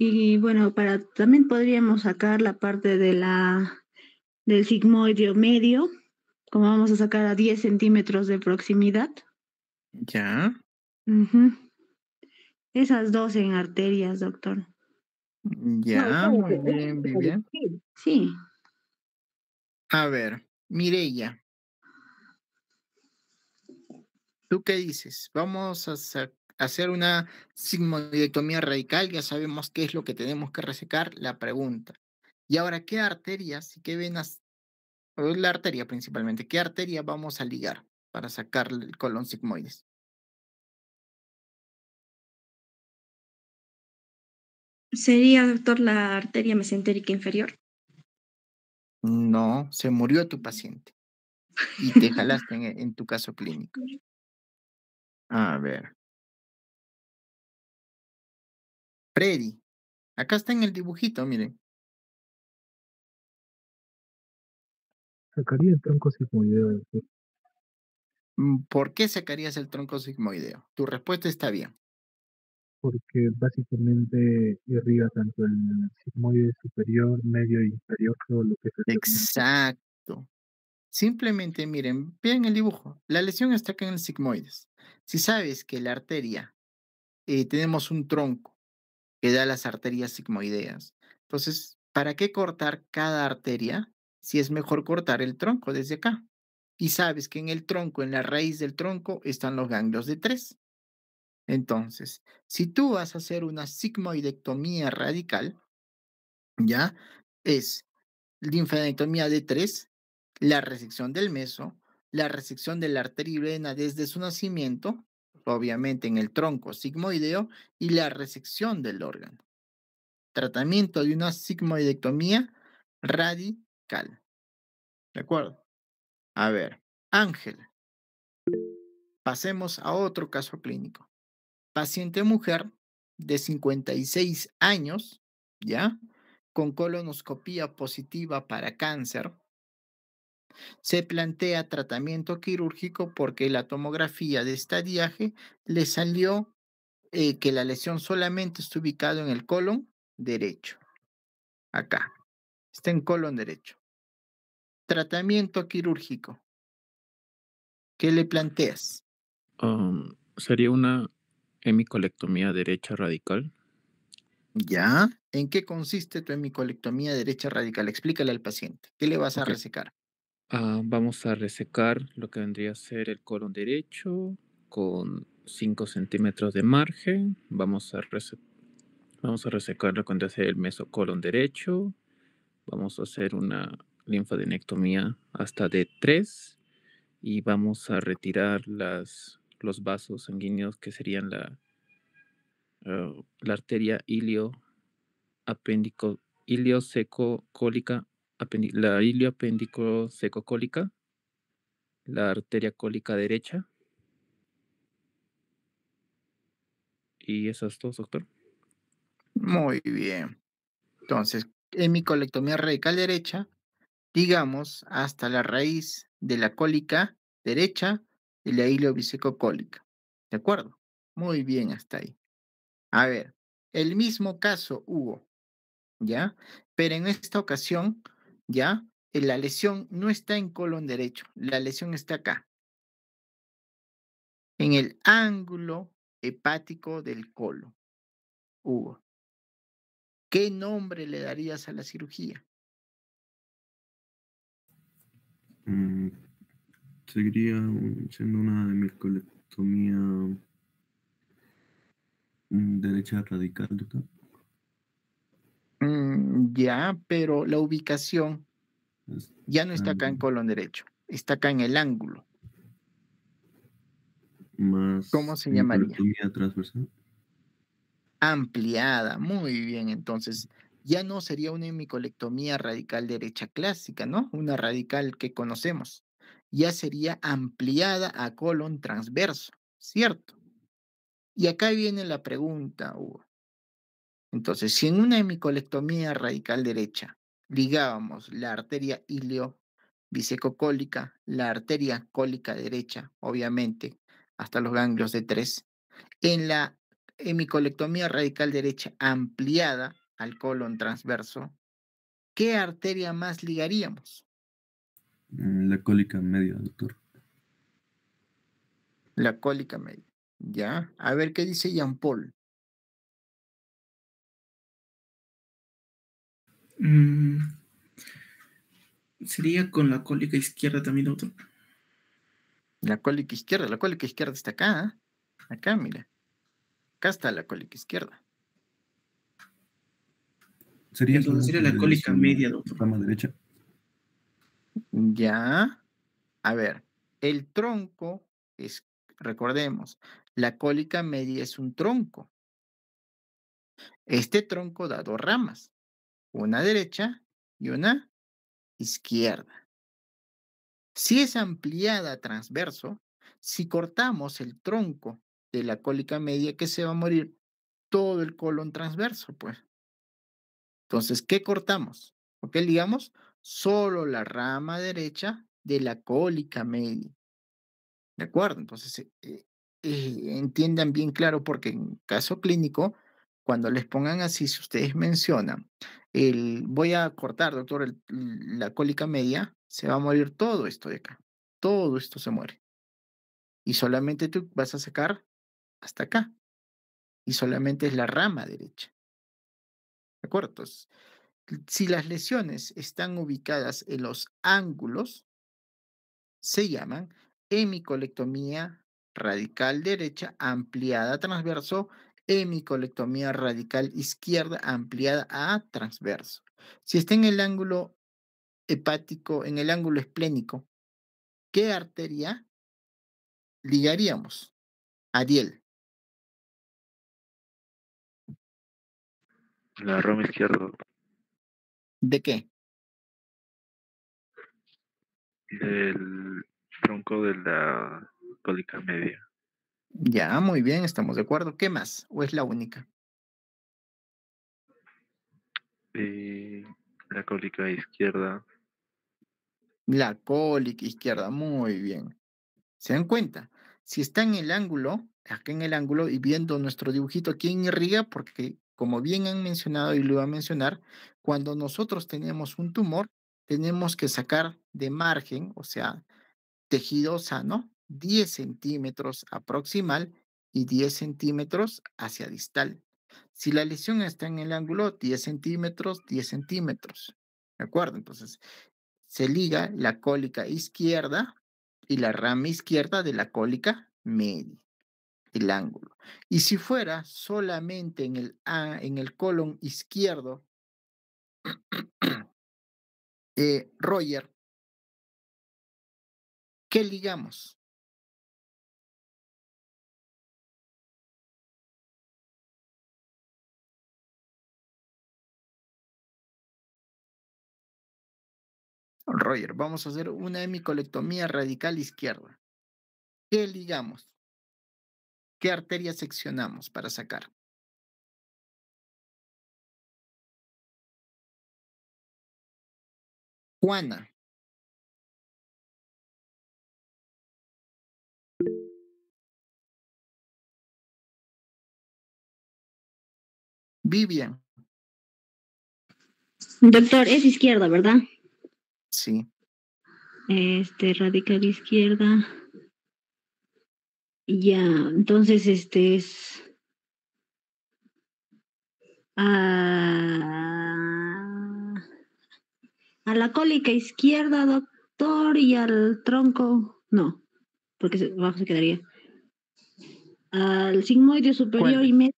Speaker 4: Y bueno, también podríamos sacar la parte del sigmoideo medio, como vamos a sacar a 10 centímetros de proximidad.
Speaker 1: Ya.
Speaker 4: Esas dos en arterias, doctor.
Speaker 1: Ya, muy bien, Vivian.
Speaker 4: Sí.
Speaker 1: A ver, Mireya. ¿Tú qué dices? Vamos a hacer una sigmoidectomía radical, ya sabemos qué es lo que tenemos que resecar, la pregunta. Y ahora, ¿qué arterias y qué venas, o la arteria principalmente, qué arteria vamos a ligar para sacar el colon sigmoides?
Speaker 2: ¿Sería, doctor, la arteria mesentérica inferior?
Speaker 1: No, se murió tu paciente y te jalaste en tu caso clínico. A ver. Freddy, acá está en el dibujito, miren.
Speaker 5: Sacaría el tronco sigmoideo, doctor.
Speaker 1: ¿Por qué sacarías el tronco sigmoideo? Tu respuesta está bien.
Speaker 5: Porque básicamente irriga tanto el sigmoide superior, medio e inferior, todo lo que es el segmento.
Speaker 1: Exacto. Simplemente miren, vean el dibujo. La lesión está acá en el sigmoides. Si sabes que la arteria, tenemos un tronco que da las arterias sigmoideas, entonces, ¿para qué cortar cada arteria si es mejor cortar el tronco desde acá? Y sabes que en el tronco, en la raíz del tronco, están los ganglios de 3. Entonces, si tú vas a hacer una sigmoidectomía radical, ¿ya? Es linfadenectomía de 3, la resección del meso, la resección de la arteria y vena desde su nacimiento, obviamente en el tronco sigmoideo, y la resección del órgano. Tratamiento de una sigmoidectomía radical. ¿De acuerdo? A ver, Ángel, pasemos a otro caso clínico. Paciente mujer de 56 años, ¿ya? Con colonoscopía positiva para cáncer. Se plantea tratamiento quirúrgico porque la tomografía de estadiaje le salió que la lesión solamente está ubicada en el colon derecho. Acá, está en colon derecho. Tratamiento quirúrgico. ¿Qué le planteas?
Speaker 9: Sería una hemicolectomía derecha radical.
Speaker 1: ¿Ya? ¿En qué consiste tu hemicolectomía derecha radical? Explícale al paciente. ¿Qué le vas a
Speaker 9: Ok.
Speaker 1: resecar?
Speaker 9: Vamos a resecar lo que vendría a ser el colon derecho con 5 centímetros de margen. Vamos a resecar lo que vendría a ser el mesocolon derecho. Vamos a hacer una linfadenectomía hasta D3 y vamos a retirar los vasos sanguíneos que serían la arteria ilioseco-cólica, la ilioapéndico-seco-cólica, la arteria cólica derecha. Y esas dos, doctor.
Speaker 1: Muy bien. Entonces, hemicolectomía radical derecha, digamos, hasta la raíz de la cólica derecha y la iliobisecocólica. ¿De acuerdo? Muy bien hasta ahí. A ver, el mismo caso hubo, ¿ya? Pero en esta ocasión, ¿ya? La lesión no está en colon derecho, la lesión está acá, en el ángulo hepático del colon. Hugo, ¿qué nombre le darías a la cirugía?
Speaker 6: Seguiría siendo una hemicolectomía derecha radical, doctor.
Speaker 1: Ya, pero la ubicación ya no está acá en
Speaker 6: Está
Speaker 1: colon derecho, está acá en el ángulo.
Speaker 6: más
Speaker 1: ¿Cómo se llamaría?
Speaker 6: hemicolectomía transversal.
Speaker 1: Ampliada, muy bien. Entonces, ya no sería una hemicolectomía radical derecha clásica, ¿no? Una radical que conocemos. Ya sería ampliada a colon transverso, ¿cierto? Y acá viene la pregunta, Hugo. Entonces, si en una hemicolectomía radical derecha ligábamos la arteria iliobisecocólica, la arteria cólica derecha, obviamente, hasta los ganglios de 3, en la hemicolectomía radical derecha ampliada al colon transverso, ¿qué arteria más ligaríamos?
Speaker 6: La cólica media, doctor.
Speaker 1: La cólica media. ¿Ya? A ver qué dice Jean Paul.
Speaker 7: Sería con la cólica izquierda también, doctor.
Speaker 1: La cólica izquierda está acá, ¿eh? Acá, mira. Acá está la cólica izquierda.
Speaker 6: Sería
Speaker 7: Entonces sería
Speaker 6: solamente
Speaker 7: la
Speaker 6: de
Speaker 7: cólica
Speaker 6: su
Speaker 7: media, doctor.
Speaker 6: rama derecha.
Speaker 1: Ya. A ver, el tronco es, recordemos, la cólica media es un tronco. Este tronco da dos ramas, una derecha y una izquierda. Si es ampliada a transverso, si cortamos el tronco de la cólica media, ¿qué se va a morir? Todo el colon transverso, pues. Entonces, ¿qué cortamos? ¿Ok? Digamos, solo la rama derecha de la cólica media. ¿De acuerdo? Entonces, entiendan bien claro, porque en caso clínico, cuando les pongan así, si ustedes mencionan, voy a cortar, doctor, la cólica media, se va a morir todo esto de acá. Todo esto se muere. Y solamente tú vas a sacar hasta acá. Y solamente es la rama derecha. ¿De acuerdo? Entonces, si las lesiones están ubicadas en los ángulos, se llaman hemicolectomía radical derecha ampliada transverso, hemicolectomía radical izquierda ampliada a transverso. Si está en el ángulo hepático, en el ángulo esplénico, ¿qué arteria ligaríamos? Ariel,
Speaker 10: La rama izquierda
Speaker 1: ¿de qué?
Speaker 10: del tronco de la cólica media.
Speaker 1: Ya, muy bien, estamos de acuerdo. ¿Qué más? ¿O es la única?
Speaker 10: Y la cólica izquierda.
Speaker 1: La cólica izquierda, muy bien. ¿Se dan cuenta? Si está en el ángulo, acá en el ángulo, y viendo nuestro dibujito aquí en irriga, porque como bien han mencionado y lo iba a mencionar, cuando nosotros tenemos un tumor, tenemos que sacar de margen, o sea, tejido sano, 10 centímetros aproximal y 10 centímetros hacia distal. Si la lesión está en el ángulo, 10 centímetros, 10 centímetros. ¿De acuerdo? Entonces, se liga la cólica izquierda y la rama izquierda de la cólica media, el ángulo. Y si fuera solamente en el colon izquierdo, Roger, ¿qué ligamos? Roger, vamos a hacer una hemicolectomía radical izquierda. ¿Qué ligamos? ¿Qué arteria seccionamos para sacar? Juana, Vivian,
Speaker 4: Doctor, es izquierda, ¿verdad?
Speaker 1: sí.
Speaker 4: Radical izquierda. Ya, entonces es a la cólica izquierda, doctor, y al tronco, no, porque abajo se quedaría. Al sigmoide superior y
Speaker 1: ¿Cuál?
Speaker 4: medio.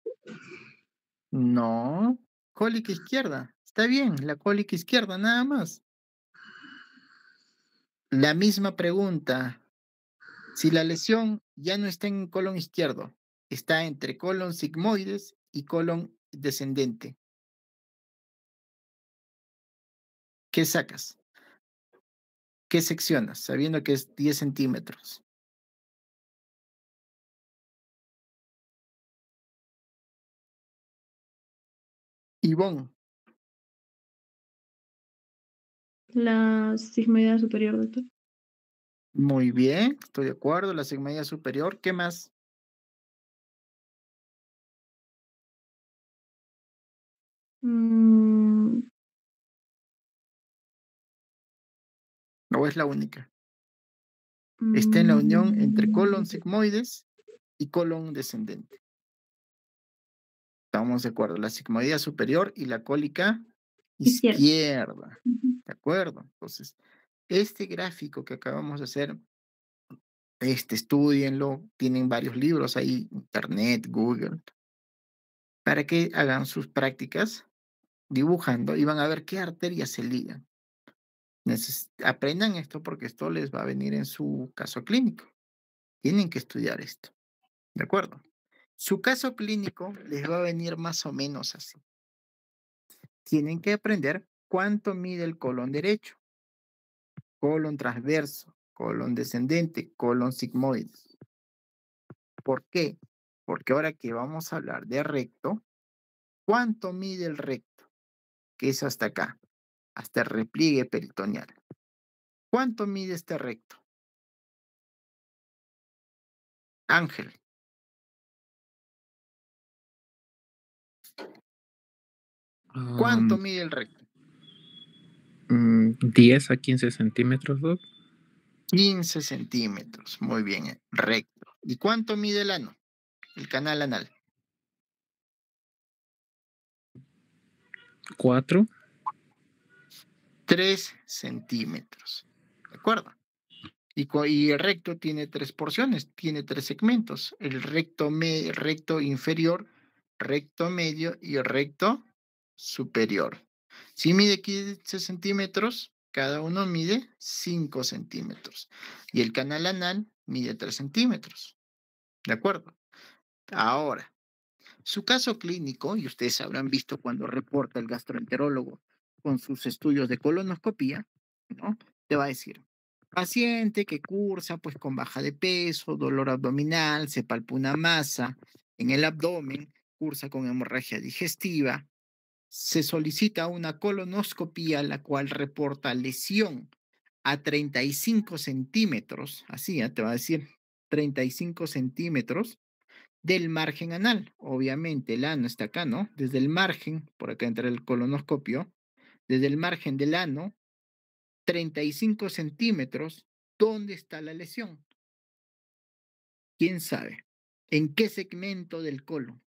Speaker 1: No, cólica izquierda. Está bien, la cólica izquierda, nada más. La misma pregunta. Si la lesión ya no está en el colon izquierdo, está entre colon sigmoides y colon descendente, ¿qué sacas? ¿Qué seccionas? Sabiendo que es 10 centímetros. Ivonne,
Speaker 8: La sigmoidea superior, doctor.
Speaker 1: muy bien, estoy de acuerdo. La sigmoidea superior, ¿qué más?
Speaker 8: Mm,
Speaker 1: ¿O es la única? Está en la unión entre colon
Speaker 8: mm,
Speaker 1: sigmoides y colon descendente. Estamos de acuerdo. La sigmoidea superior y la cólica
Speaker 8: izquierda.
Speaker 1: izquierda.
Speaker 8: Ujú.
Speaker 1: ¿De acuerdo? Entonces, este gráfico que acabamos de hacer, estudienlo, tienen varios libros ahí, internet, Google, para que hagan sus prácticas dibujando y van a ver qué arterias se ligan. Aprendan esto porque esto les va a venir en su caso clínico. Tienen que estudiar esto, ¿de acuerdo? Su caso clínico les va a venir más o menos así. Tienen que aprender cuánto mide el colon derecho, colon transverso, colon descendente, colon sigmoide. ¿Por qué? Porque ahora que vamos a hablar de recto, ¿cuánto mide el recto? Que es hasta acá. hasta el repliegue peritoneal. ¿Cuánto mide este recto? Ángel. ¿Cuánto mide el recto?
Speaker 9: 10 a 15 centímetros, Doc.
Speaker 1: 15 centímetros, muy bien, recto. ¿Y cuánto mide el ano? El canal anal.
Speaker 9: 4.
Speaker 1: 3 centímetros. ¿De acuerdo? Y el recto tiene 3 porciones, tiene 3 segmentos. El recto inferior, recto medio y el recto superior. Si mide 15 centímetros, cada uno mide 5 centímetros. Y el canal anal mide 3 centímetros. ¿De acuerdo? Ahora, su caso clínico, y ustedes habrán visto cuando reporta el gastroenterólogo con sus estudios de colonoscopía, ¿no? Te va a decir, paciente que cursa pues con baja de peso, dolor abdominal, se palpa una masa en el abdomen, cursa con hemorragia digestiva, se solicita una colonoscopía la cual reporta lesión a 35 centímetros, así te va a decir 35 centímetros del margen anal. Obviamente el ano está acá, ¿no? Desde el margen, por acá entra el colonoscopio, desde el margen del ano, 35 centímetros, ¿dónde está la lesión? ¿Quién sabe? ¿En qué segmento del colon?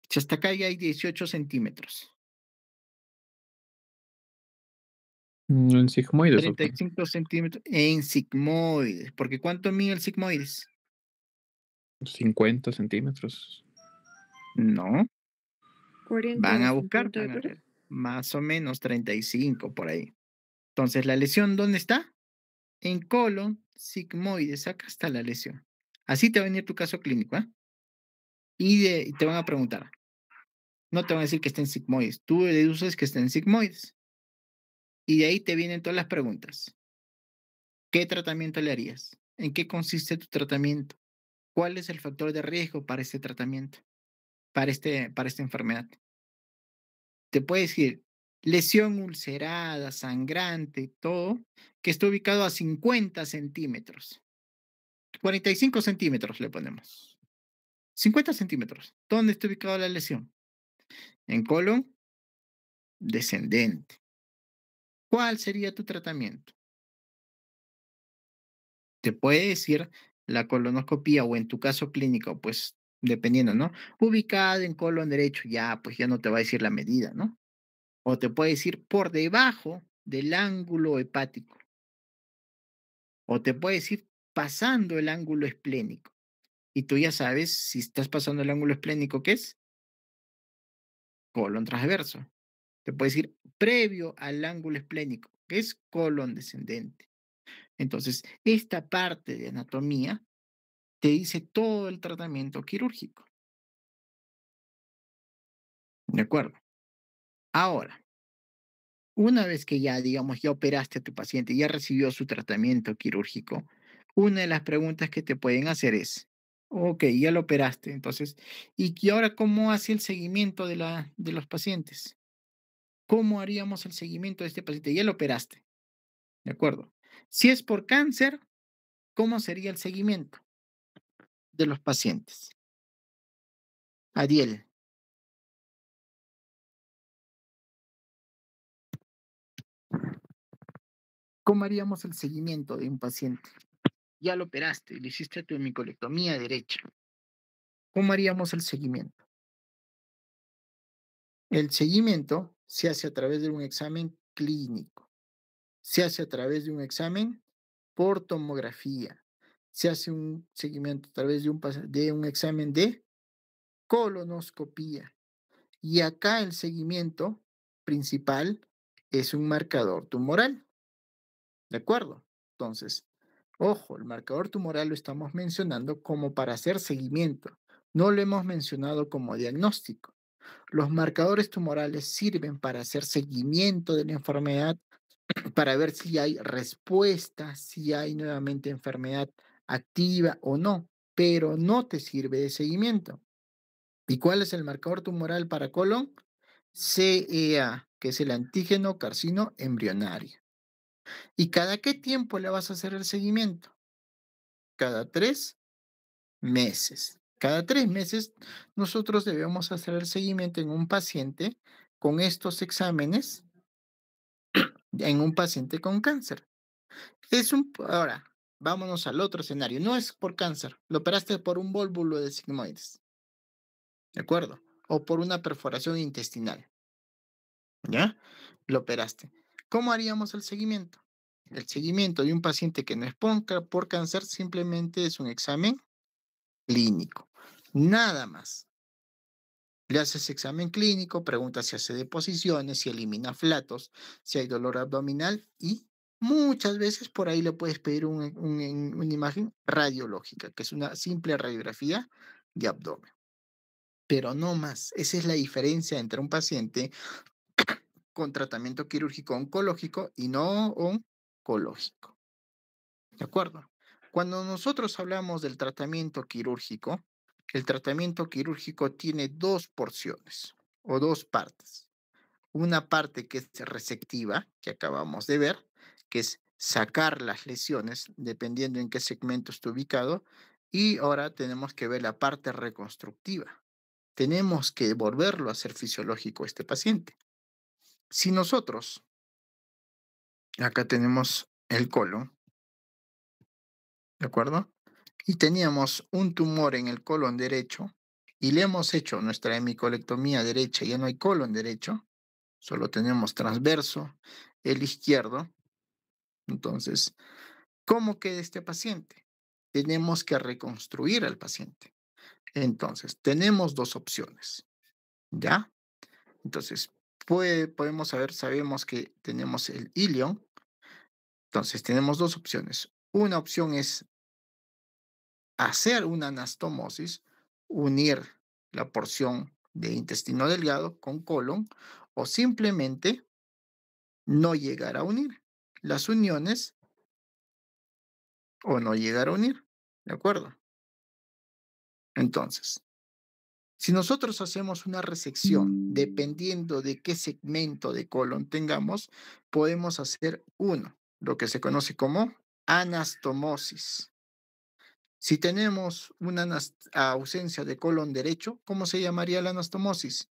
Speaker 1: Si hasta acá ya hay 18 centímetros.
Speaker 9: En sigmoides, doctor.
Speaker 1: 35 centímetros en sigmoides. Porque ¿cuánto mide el sigmoides?
Speaker 9: 50 centímetros.
Speaker 1: No.
Speaker 11: 40
Speaker 1: Van a
Speaker 11: 50,
Speaker 1: buscar, van a ver. Más o menos 35 por ahí. Entonces, ¿la lesión dónde está? En colon sigmoides. Acá está la lesión. Así te va a venir tu caso clínico, ¿eh? Y te van a preguntar. No te van a decir que está en sigmoides. Tú deduces que está en sigmoides. Y de ahí te vienen todas las preguntas. ¿Qué tratamiento le harías? ¿En qué consiste tu tratamiento? ¿Cuál es el factor de riesgo para este tratamiento? Para esta enfermedad. Te puede decir lesión ulcerada, sangrante, todo, que está ubicado a 50 centímetros. 45 centímetros le ponemos. 50 centímetros. ¿Dónde está ubicada la lesión? En colon descendente. ¿Cuál sería tu tratamiento? Te puede decir la colonoscopía o en tu caso clínico, pues dependiendo, ¿no? Ubicada en colon derecho, ya, pues ya no te va a decir la medida, ¿no? O te puede decir por debajo del ángulo hepático. O te puede decir pasando el ángulo esplénico. Y tú ya sabes si estás pasando el ángulo esplénico, ¿qué es? Colon transverso. Te puede decir previo al ángulo esplénico, que es colon descendente. Entonces, esta parte de anatomía te dice todo el tratamiento quirúrgico. ¿De acuerdo? Ahora, una vez que ya, digamos, ya operaste a tu paciente, ya recibió su tratamiento quirúrgico, una de las preguntas que te pueden hacer es, ok, ya lo operaste, entonces, ¿y ahora cómo hace el seguimiento de los pacientes? ¿Cómo haríamos el seguimiento de este paciente? Ya lo operaste, ¿de acuerdo? Si es por cáncer, ¿cómo sería el seguimiento de los pacientes? Ariel. ¿Cómo haríamos el seguimiento de un paciente? Ya lo operaste, le hiciste tu hemicolectomía derecha. ¿Cómo haríamos el seguimiento? El seguimiento se hace a través de un examen clínico, se hace a través de un examen por tomografía, se hace un seguimiento a través de un examen de colonoscopía. Y acá el seguimiento principal es un marcador tumoral. ¿De acuerdo? Entonces, ojo, el marcador tumoral lo estamos mencionando como para hacer seguimiento. No lo hemos mencionado como diagnóstico. Los marcadores tumorales sirven para hacer seguimiento de la enfermedad, para ver si hay respuesta, si hay nuevamente enfermedad activa o no, pero no te sirve de seguimiento. ¿Y cuál es el marcador tumoral para colon? CEA, que es el antígeno carcino embrionario. ¿Y cada qué tiempo le vas a hacer el seguimiento? Cada 3 meses. Cada 3 meses nosotros debemos hacer el seguimiento en un paciente con estos exámenes en un paciente con cáncer. Ahora, vámonos al otro escenario. No es por cáncer, lo operaste por un vólvulo de sigmoides, ¿de acuerdo? O por una perforación intestinal, ¿ya? Lo operaste. ¿Cómo haríamos el seguimiento? El seguimiento de un paciente que no es por cáncer simplemente es un examen clínico, nada más. Le haces examen clínico, pregunta si hace deposiciones, si elimina flatos, si hay dolor abdominal y muchas veces por ahí le puedes pedir una imagen radiológica, que es una simple radiografía de abdomen. Pero no más. Esa es la diferencia entre un paciente con tratamiento quirúrgico oncológico y no oncológico. ¿De acuerdo? Cuando nosotros hablamos del tratamiento quirúrgico, el tratamiento quirúrgico tiene 2 porciones o 2 partes. Una parte que es resectiva, que acabamos de ver, que es sacar las lesiones dependiendo en qué segmento esté ubicado, y ahora tenemos que ver la parte reconstructiva. Tenemos que volverlo a hacer fisiológico a este paciente. Si nosotros, acá tenemos el colon, ¿de acuerdo? Y teníamos un tumor en el colon derecho y le hemos hecho nuestra hemicolectomía derecha, ya no hay colon derecho, solo tenemos transverso, el izquierdo. Entonces, ¿cómo queda este paciente? Tenemos que reconstruir al paciente. Entonces, tenemos 2 opciones, ¿ya? Entonces, podemos saber, sabemos que tenemos el ilion. Entonces, tenemos 2 opciones. Una opción es hacer una anastomosis, unir la porción de intestino delgado con colon, o simplemente no llegar a unir las uniones o no llegar a unir, ¿de acuerdo? Entonces, si nosotros hacemos una resección, dependiendo de qué segmento de colon tengamos, podemos hacer lo que se conoce como anastomosis. Si tenemos una ausencia de colon derecho, ¿cómo se llamaría la anastomosis?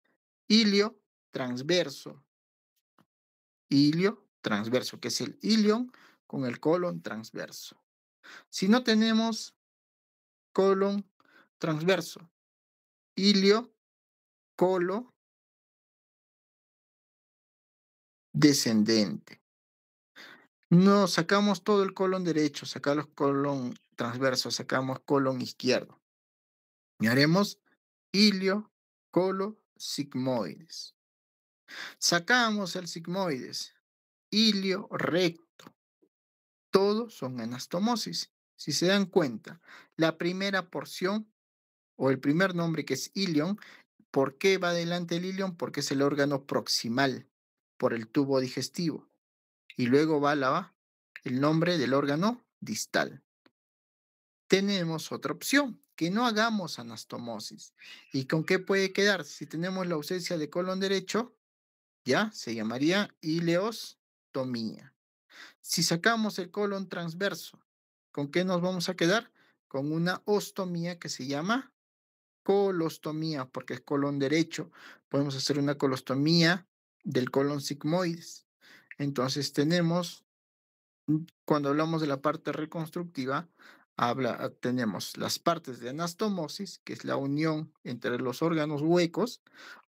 Speaker 1: Ilio transverso. Ilio transverso, que es el ilion con el colon transverso. Si no tenemos colon transverso, ilio, colo descendente. No sacamos todo el colon derecho, sacamos colon transverso, sacamos colon izquierdo. Y haremos ilio, colo, sigmoides. Sacamos el sigmoides, ilio recto. Todos son anastomosis. Si se dan cuenta, la primera porción o el primer nombre que es ilion, ¿por qué va adelante el ilion? Porque es el órgano proximal por el tubo digestivo. Y luego va el nombre del órgano distal. Tenemos otra opción, que no hagamos anastomosis. ¿Y con qué puede quedar? Si tenemos la ausencia de colon derecho, ya se llamaría ileostomía. Si sacamos el colon transverso, ¿con qué nos vamos a quedar? Con una ostomía que se llama colostomía, porque es colon derecho. Podemos hacer una colostomía del colon sigmoides. Entonces tenemos, cuando hablamos de la parte reconstructiva, tenemos las partes de anastomosis, que es la unión entre los órganos huecos,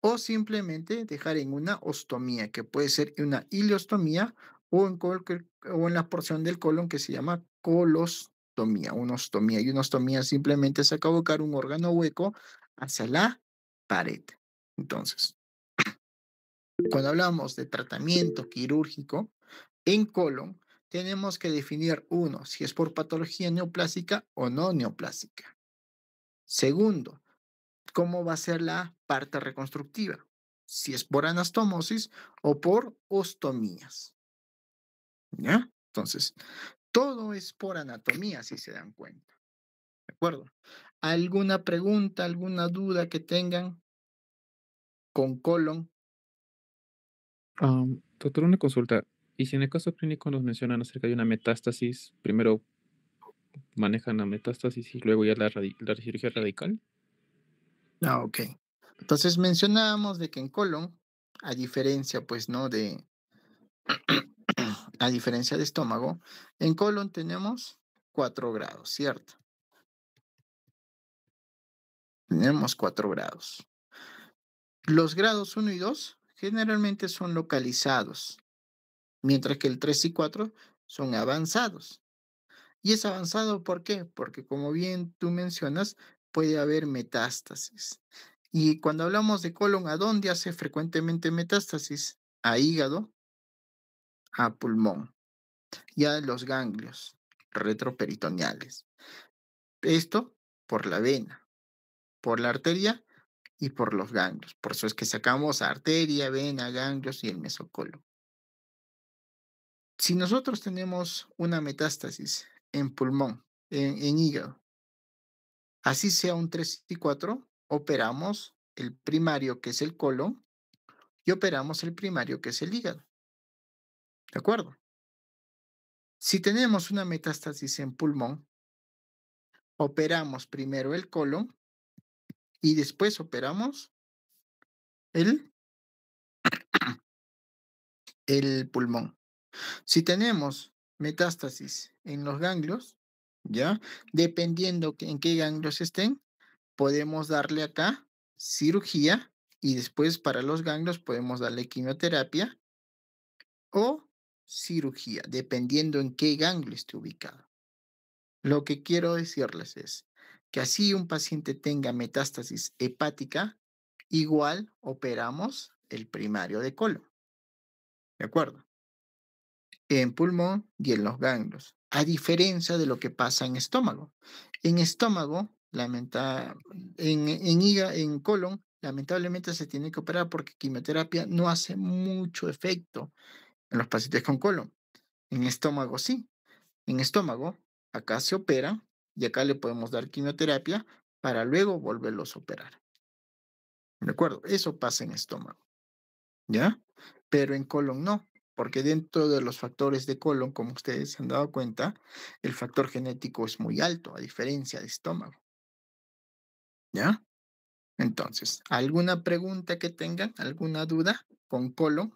Speaker 1: o simplemente dejar en una ostomía, que puede ser una ileostomía o en la porción del colon que se llama colostomía, una ostomía. Y una ostomía simplemente es abocar un órgano hueco hacia la pared. Entonces, cuando hablamos de tratamiento quirúrgico en colon, tenemos que definir si es por patología neoplásica o no neoplásica. Segundo, cómo va a ser la parte reconstructiva, si es por anastomosis o por ostomías. ¿Ya? Entonces, todo es por anatomía, si se dan cuenta. ¿De acuerdo? ¿Alguna pregunta, alguna duda que tengan con colon?
Speaker 9: Doctor, una consulta. ¿Y si en el caso clínico nos mencionan acerca de una metástasis, primero manejan la metástasis y luego ya la cirugía radical?
Speaker 1: Ok. Entonces mencionábamos de que en colon, a diferencia, pues, ¿no? A diferencia de estómago, en colon tenemos 4 grados, ¿cierto? Tenemos 4 grados. Los grados 1 y 2 generalmente son localizados, mientras que el 3 y 4 son avanzados. Y es avanzado, ¿por qué? Porque como bien tú mencionas, puede haber metástasis. Y cuando hablamos de colon, ¿a dónde hace frecuentemente metástasis? A hígado, a pulmón y a los ganglios retroperitoneales. Esto por la vena, por la arteria y por los ganglios. Por eso es que sacamos arteria, vena, ganglios y el mesocolon. Si nosotros tenemos una metástasis en pulmón, en hígado, así sea un 3 y 4, operamos el primario, que es el colon, y operamos el primario, que es el hígado. ¿De acuerdo? Si tenemos una metástasis en pulmón, operamos primero el colon y después operamos el, el pulmón. Si tenemos metástasis en los ganglios, ¿ya? Dependiendo en qué ganglios estén, podemos darle acá cirugía y después para los ganglios podemos darle quimioterapia o cirugía, dependiendo en qué ganglio esté ubicado. Lo que quiero decirles es que así un paciente tenga metástasis hepática, igual operamos el primario de colon, ¿de acuerdo? En pulmón y en los ganglios, a diferencia de lo que pasa en estómago. En estómago, en colon, lamentablemente se tiene que operar porque quimioterapia no hace mucho efecto en los pacientes con colon. En estómago sí. En estómago, acá se opera y acá le podemos dar quimioterapia para luego volverlos a operar. ¿De acuerdo? Eso pasa en estómago, ¿ya? Pero en colon no, porque dentro de los factores de colon, como ustedes se han dado cuenta, el factor genético es muy alto, a diferencia de estómago, ¿ya? Entonces, ¿alguna pregunta que tengan? ¿Alguna duda con colon?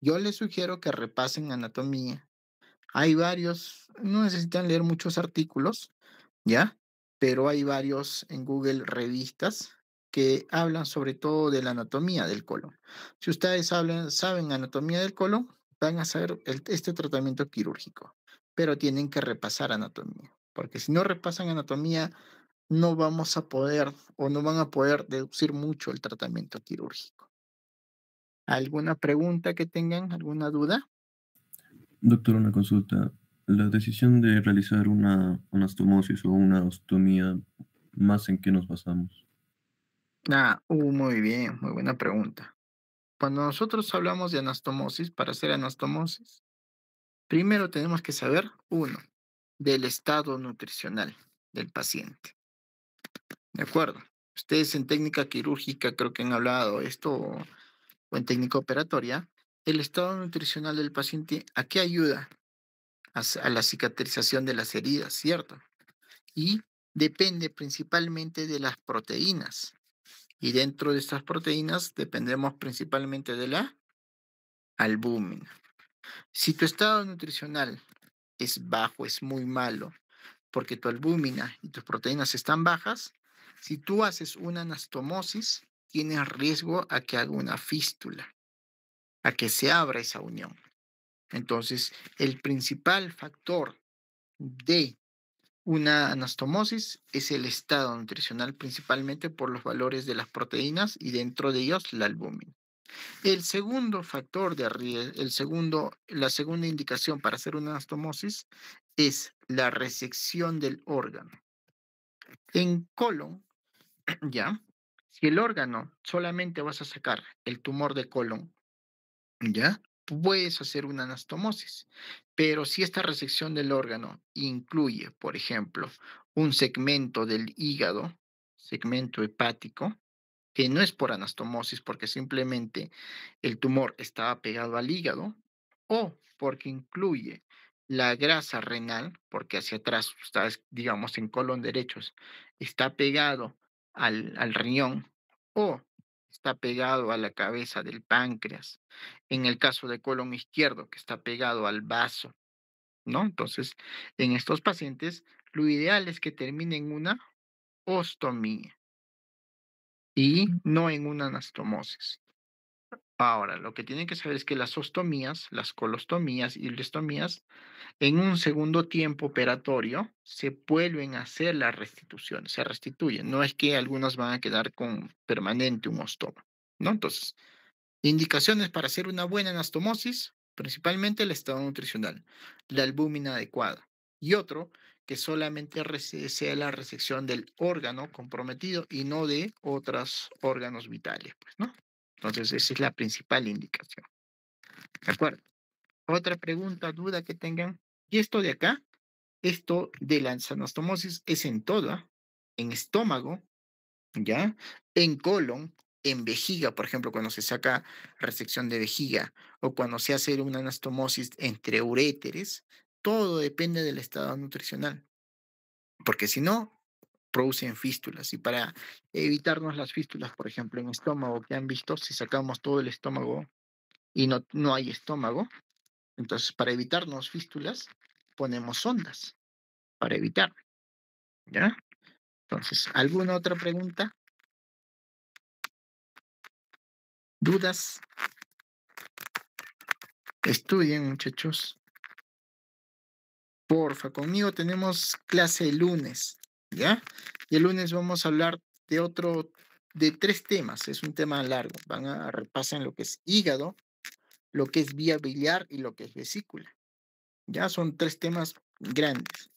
Speaker 1: Yo les sugiero que repasen anatomía. Hay varios, no necesitan leer muchos artículos, ¿ya? Pero hay varios en Google revistas que hablan sobre todo de la anatomía del colon. Si ustedes saben anatomía del colon, van a hacer este tratamiento quirúrgico, pero tienen que repasar anatomía, porque si no repasan anatomía, no vamos a poder o no van a poder deducir mucho el tratamiento quirúrgico. ¿Alguna pregunta que tengan? ¿Alguna duda?
Speaker 6: Doctor, una consulta. La decisión de realizar una anastomosis o una ostomía, ¿más en qué nos basamos?
Speaker 1: Muy bien, muy buena pregunta. Cuando nosotros hablamos de anastomosis, para hacer anastomosis, primero tenemos que saber, uno, del estado nutricional del paciente. ¿De acuerdo? Ustedes en técnica quirúrgica creo que han hablado esto o en técnica operatoria. El estado nutricional del paciente, ¿a qué ayuda? A la cicatrización de las heridas, ¿cierto? Y depende principalmente de las proteínas. Y dentro de estas proteínas dependemos principalmente de la albúmina. Si tu estado nutricional es bajo, es muy malo, porque tu albúmina y tus proteínas están bajas, si tú haces una anastomosis, tienes riesgo a que haga una fístula, a que se abra esa unión. Entonces, el principal factor de una anastomosis es el estado nutricional, principalmente por los valores de las proteínas y dentro de ellos la albúmina. El segundo factor de la segunda indicación para hacer una anastomosis es la resección del órgano. En colon, ya, si el órgano solamente vas a sacar el tumor de colon, ya, puedes hacer una anastomosis. Pero si esta resección del órgano incluye, por ejemplo, un segmento del hígado, segmento hepático, que no es por anastomosis, porque simplemente el tumor estaba pegado al hígado, o porque incluye la grasa renal, porque hacia atrás, está, digamos, en colon derechos, está pegado al riñón, o está pegado a la cabeza del páncreas. En el caso de colon izquierdo, que está pegado al vaso, ¿no? Entonces, en estos pacientes, lo ideal es que termine en una ostomía y no en una anastomosis. Ahora, lo que tienen que saber es que las ostomías, las colostomías y lestomías, en un segundo tiempo operatorio, se vuelven a hacer las restituciones, se restituyen. No es que algunas van a quedar con permanente un ostoma, ¿no? Entonces, indicaciones para hacer una buena anastomosis, principalmente el estado nutricional, la albúmina adecuada. Y otro, que solamente sea la resección del órgano comprometido y no de otros órganos vitales, pues, ¿no? Entonces, esa es la principal indicación. ¿De acuerdo? Otra pregunta, duda que tengan. Y esto de acá, esto de la anastomosis es en toda, en estómago, ¿ya? En colon, en vejiga, por ejemplo, cuando se saca resección de vejiga o cuando se hace una anastomosis entre uréteres, todo depende del estado nutricional, porque si no, producen fístulas. Y para evitarnos las fístulas, por ejemplo, en estómago, que han visto, si sacamos todo el estómago y no hay estómago, entonces para evitarnos fístulas, ponemos sondas para evitar, ¿ya? Entonces, ¿alguna otra pregunta? ¿Dudas? Estudien, muchachos. Porfa, conmigo tenemos clase el lunes, ¿ya? Y el lunes vamos a hablar de 3 temas. Es un tema largo. Van a repasar lo que es hígado, lo que es vía biliar y lo que es vesícula. Ya son 3 temas grandes.